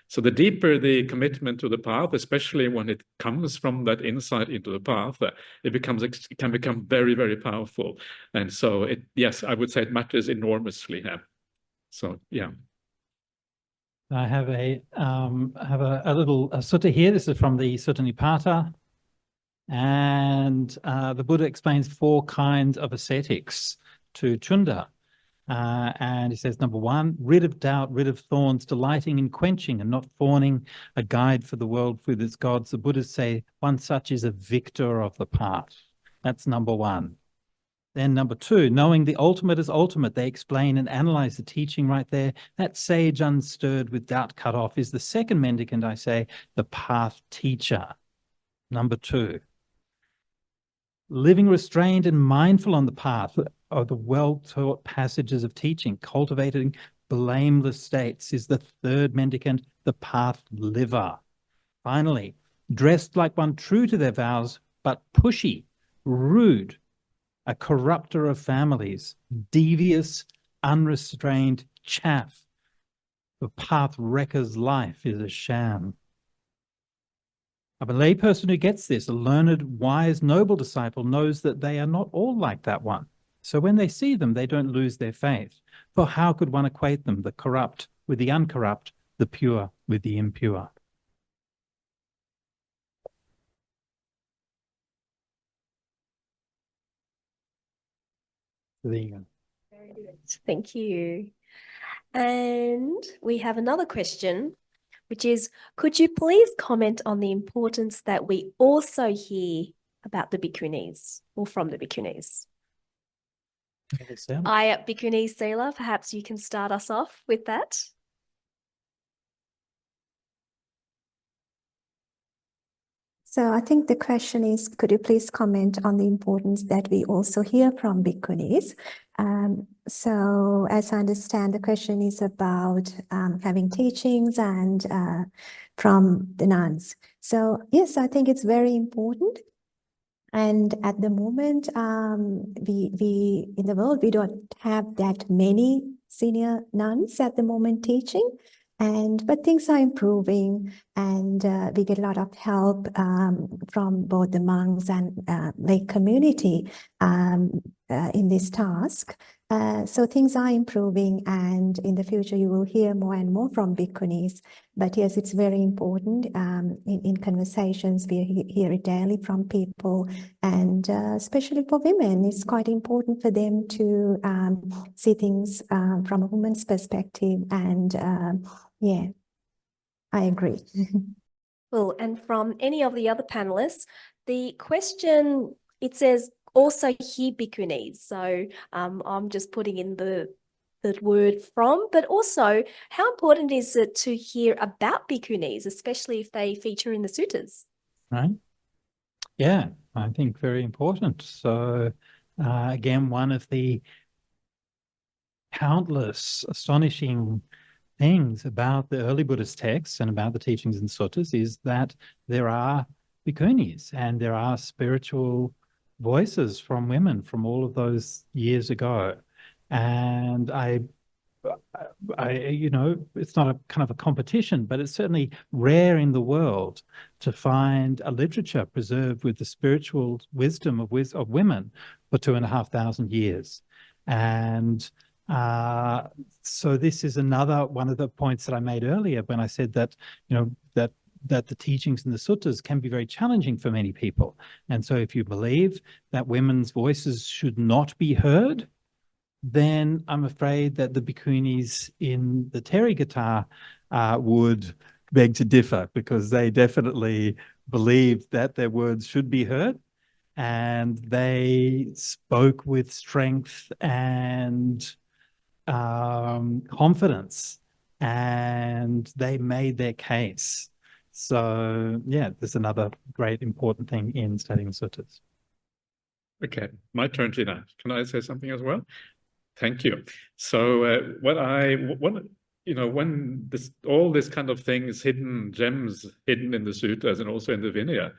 So the deeper the commitment to the path, especially when it comes from that insight into the path, it can become very, very powerful. And so yes, I would say it matters enormously. So yeah. I have a little sutta here. This is from the Sutta Nipata. And the Buddha explains 4 kinds of ascetics to Chunda. And he says, number 1, rid of doubt, rid of thorns, delighting in quenching and not fawning, a guide for the world with its gods. The Buddhists say one such is a victor of the path. That's number 1. Then number 2, knowing the ultimate is ultimate. They explain and analyze the teaching right there. That sage unstirred with doubt cut off is the second mendicant, I say, the path teacher. Number 2. Living restrained and mindful on the path of the well-taught passages of teaching, cultivating blameless states is the third mendicant, the path liver. Finally, dressed like one true to their vows, but pushy, rude, a corrupter of families, devious, unrestrained chaff. The path wrecker's life is a sham. A layperson who gets this, a learned, wise, noble disciple, knows that they are not all like that one. So when they see them, they don't lose their faith. For how could one equate them, the corrupt with the uncorrupt, the pure with the impure? So there you go. Very good. Thank you. And we have another question, which is, could you please comment on the importance that we also hear about the Bhikkhunis or from the Bhikkhunis? Ayya Sela, perhaps you can start us off with that. So I think the question is, could you please comment on the importance that we also hear from Bhikkhunis? So as I understand, the question is about having teachings and from the nuns. So yes, I think it's very important. And at the moment, we in the world, we don't have that many senior nuns at the moment teaching. But things are improving, and we get a lot of help from both the monks and lay community in this task. So things are improving, and in the future you will hear more and more from Bhikkhunis. But yes, it's very important in conversations. We hear it daily from people, and especially for women, it's quite important for them to see things from a woman's perspective. And yeah, I agree. Well, and from any of the other panelists, the question, it says also hear Bhikkhunis. So I'm just putting in the word from, but also how important is it to hear about Bhikkhunis, especially if they feature in the suttas? Right. Yeah, I think very important. So again, one of the countless astonishing things about the early Buddhist texts and about the teachings in suttas is that there are bhikkhunis, and there are spiritual voices from women from all of those years ago. And I you know, it's not a kind of a competition, but it's certainly rare in the world to find a literature preserved with the spiritual wisdom of women for 2,500 years. And so this is another one of the points that I made earlier when I said that, you know, that the teachings in the suttas can be very challenging for many people. And so if you believe that women's voices should not be heard, then I'm afraid that the bhikkhunis in the Therigatha would beg to differ, because they definitely believed that their words should be heard, and they spoke with strength and confidence, and they made their case. So yeah, there's another great important thing in studying suttas. Okay, my turn to now. Can I say something as well? Thank you. So when all this kind of things, hidden gems hidden in the suttas and also in the Vinaya,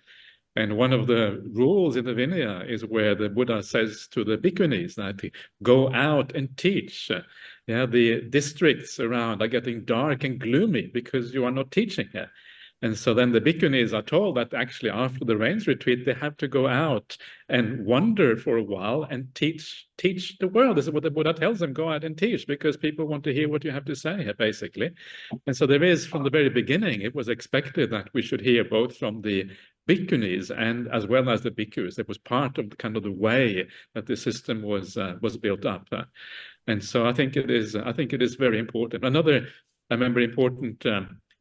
and one of the rules in the Vinaya is where the Buddha says to the bhikkhunis that go out and teach. Yeah, the districts around are getting dark and gloomy because you are not teaching here. And so then the bhikkhunis are told that actually after the rains retreat, they have to go out and wander for a while and teach the world. This is what the Buddha tells them: go out and teach, because people want to hear what you have to say here, basically. And so there is, from the very beginning, it was expected that we should hear both from the bhikkhunis and as well as the bhikkhus. It was part of kind of the way that the system was built up. And so I think it is very important. Another, I remember, important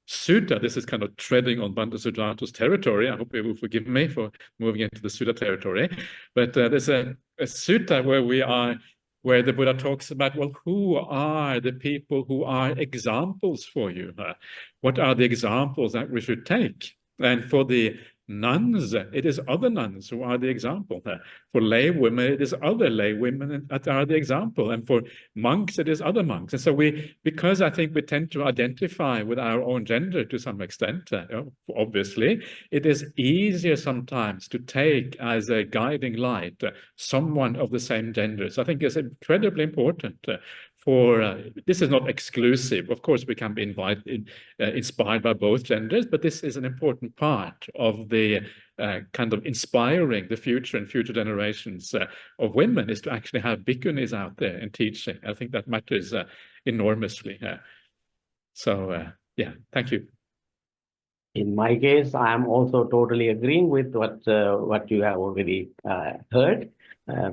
sutta, this is kind of treading on Bhante Sujato's territory. I hope you will forgive me for moving into the sutta territory. But there's a sutta where the Buddha talks about, well, who are the people who are examples for you? What are the examples that we should take? And for the nuns, it is other nuns who are the example. For lay women, it is other lay women that are the example. And for monks, it is other monks. And so because I think we tend to identify with our own gender to some extent, obviously, it is easier sometimes to take as a guiding light someone of the same gender. So I think it's incredibly important this is not exclusive. Of course, we can be inspired by both genders, but this is an important part of the kind of inspiring the future and future generations of women, is to actually have bhikkhunis out there and teaching. I think that matters enormously. Yeah, thank you. In my case, I am also totally agreeing with what you have already heard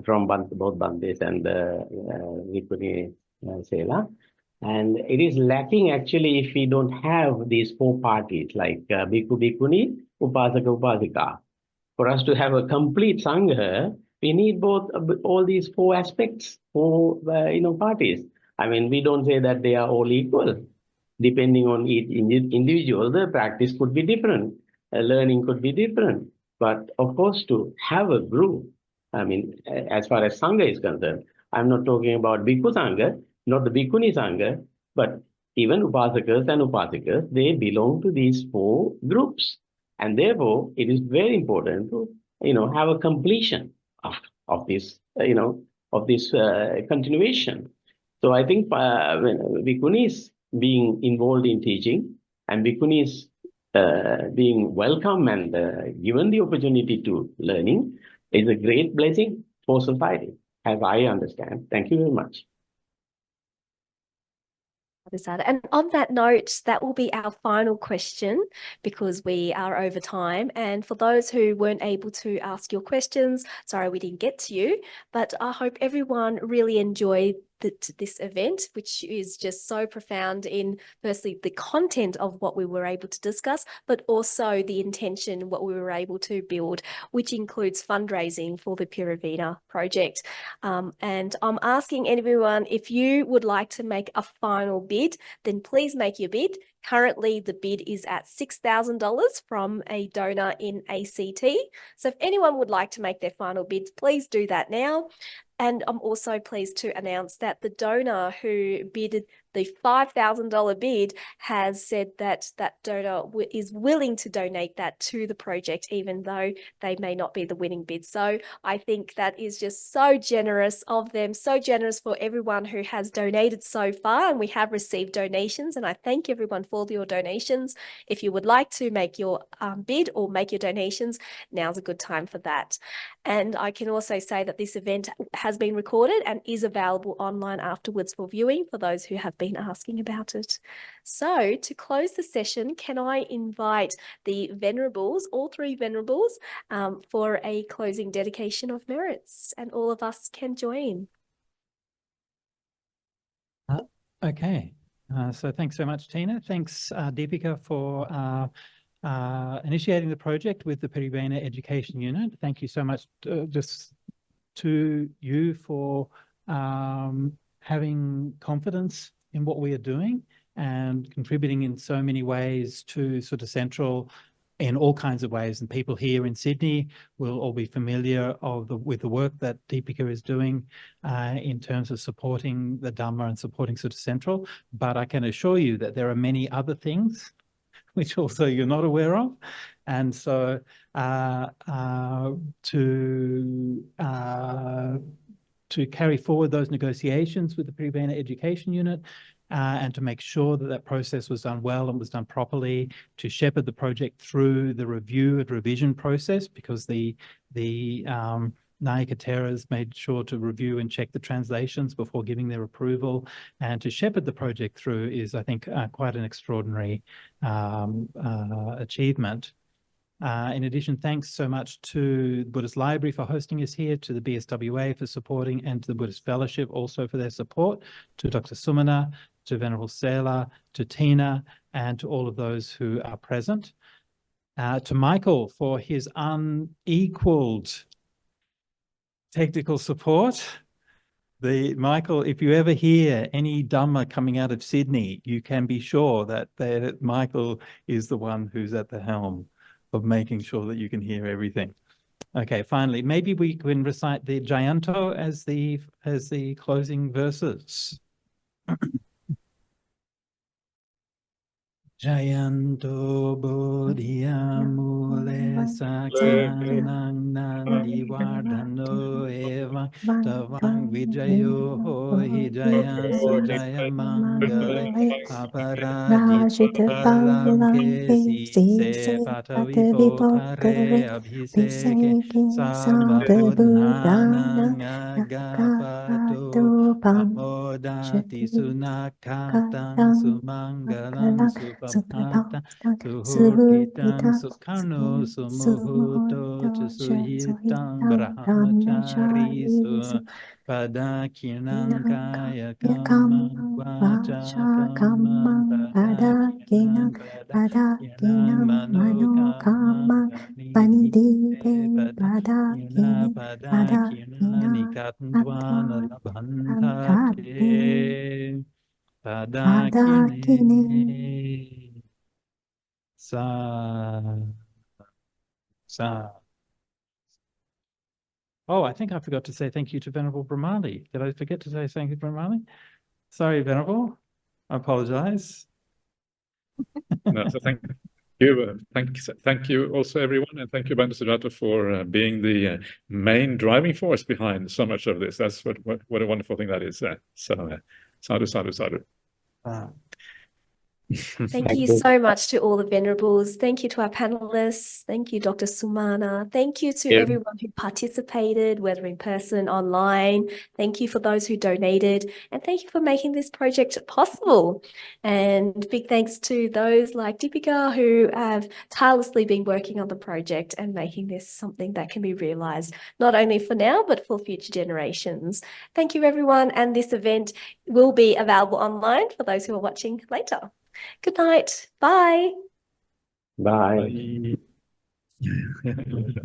from both Bhantes and Bhikkhuni Sela. And it is lacking actually if we don't have these four parties like Bhikkhu, Bhikkhuni, Upasaka, Upasika. For us to have a complete Sangha, we need all these four aspects, four parties. I mean, we don't say that they are all equal. Depending on each individual, the practice could be different, learning could be different. But of course, to have a group, I mean, as far as Sangha is concerned, I'm not talking about Bhikkhu Sangha, not the Bhikkhuni Sangha, but even Upasakas and Upasikas, they belong to these four groups. And therefore, it is very important to, have a completion of this, continuation. So I think Bhikkhunis being involved in teaching and Bhikkhunis being welcome and given the opportunity to learning is a great blessing for society, as I understand. Thank you very much. And on that note, that will be our final question because we are over time. And for those who weren't able to ask your questions, sorry we didn't get to you, but I hope everyone really enjoyed this event, which is just so profound in firstly the content of what we were able to discuss, but also the intention, what we were able to build, which includes fundraising for the Pirivena Project. And I'm asking everyone, if you would like to make a final bid, then please make your bid. Currently, the bid is at $6,000 from a donor in ACT. So if anyone would like to make their final bids, please do that now. And I'm also pleased to announce that the donor who bid the $5,000 bid has said that that donor is willing to donate that to the project, even though they may not be the winning bid. So I think that is just so generous of them, so generous for everyone who has donated so far. And we have received donations, and I thank everyone for your donations. If you would like to make your bid or make your donations, now's a good time for that. And I can also say that this event has been recorded and is available online afterwards for viewing for those who have been asking about it. So to close the session, can I invite the Venerables, all three Venerables, for a closing dedication of merits, and all of us can join. Okay. So thanks so much, Tina. Thanks, Deepika, for initiating the project with the Pirivena Education Unit. Thank you so much just to you for having confidence in what we are doing and contributing in so many ways to sort of Central in all kinds of ways. And people here in Sydney will all be familiar with the work that Deepika is doing in terms of supporting the Dhamma and supporting sort of Central. But I can assure you that there are many other things which also you're not aware of. And so to carry forward those negotiations with the Pirivena Education Unit and to make sure that that process was done well and was done properly, to shepherd the project through the review and revision process, because the Nayakateras made sure to review and check the translations before giving their approval, and to shepherd the project through is, I think, quite an extraordinary achievement. In addition, thanks so much to the Buddhist Library for hosting us here, to the BSWA for supporting, and to the Buddhist Fellowship also for their support, to Dr. Sumana, to Venerable Sela, to Tina, and to all of those who are present. To Michael for his unequaled technical support. Michael, if you ever hear any Dhamma coming out of Sydney, you can be sure that Michael is the one who's at the helm of making sure that you can hear everything. Okay, finally, maybe we can recite the Jayanto as the closing verses. Jayanto bodhiya mule sakanang nandi vardhano eva tavang vijayo hi jayan sujaya mangale aparajita param kesi se patavipotare abhiseke samvabudhanang agapato pamodati sunakatang sumangalang Supapata, Suhurpitang, Sukarno, Sumuhuto, Susuyitang, Brahmachari, Pada Kinang Kaya Kamang, Vacha Kamang, Pada Kinang, Manu Kamang, Panidite, Pada Kinang, Nikatantwana Labhantate. Padakine sa. Oh, I think I forgot to say thank you to Venerable Brahmali. Did I forget to say thank you, Brahmali? Sorry, Venerable. I apologize. No, so thank you. Thank you also, everyone, and thank you, Bhante Sujato, for being the main driving force behind so much of this. That's what a wonderful thing that is. So, sadhu, sadhu, sadhu. Thank you so much to all the Venerables. Thank you to our panelists. Thank you, Dr. Sumana. Thank you to everyone who participated, whether in person, online. Thank you for those who donated. And thank you for making this project possible. And big thanks to those like Deepika who have tirelessly been working on the project and making this something that can be realized, not only for now, but for future generations. Thank you, everyone. And this event will be available online for those who are watching later. Good night. Bye. Bye. Bye.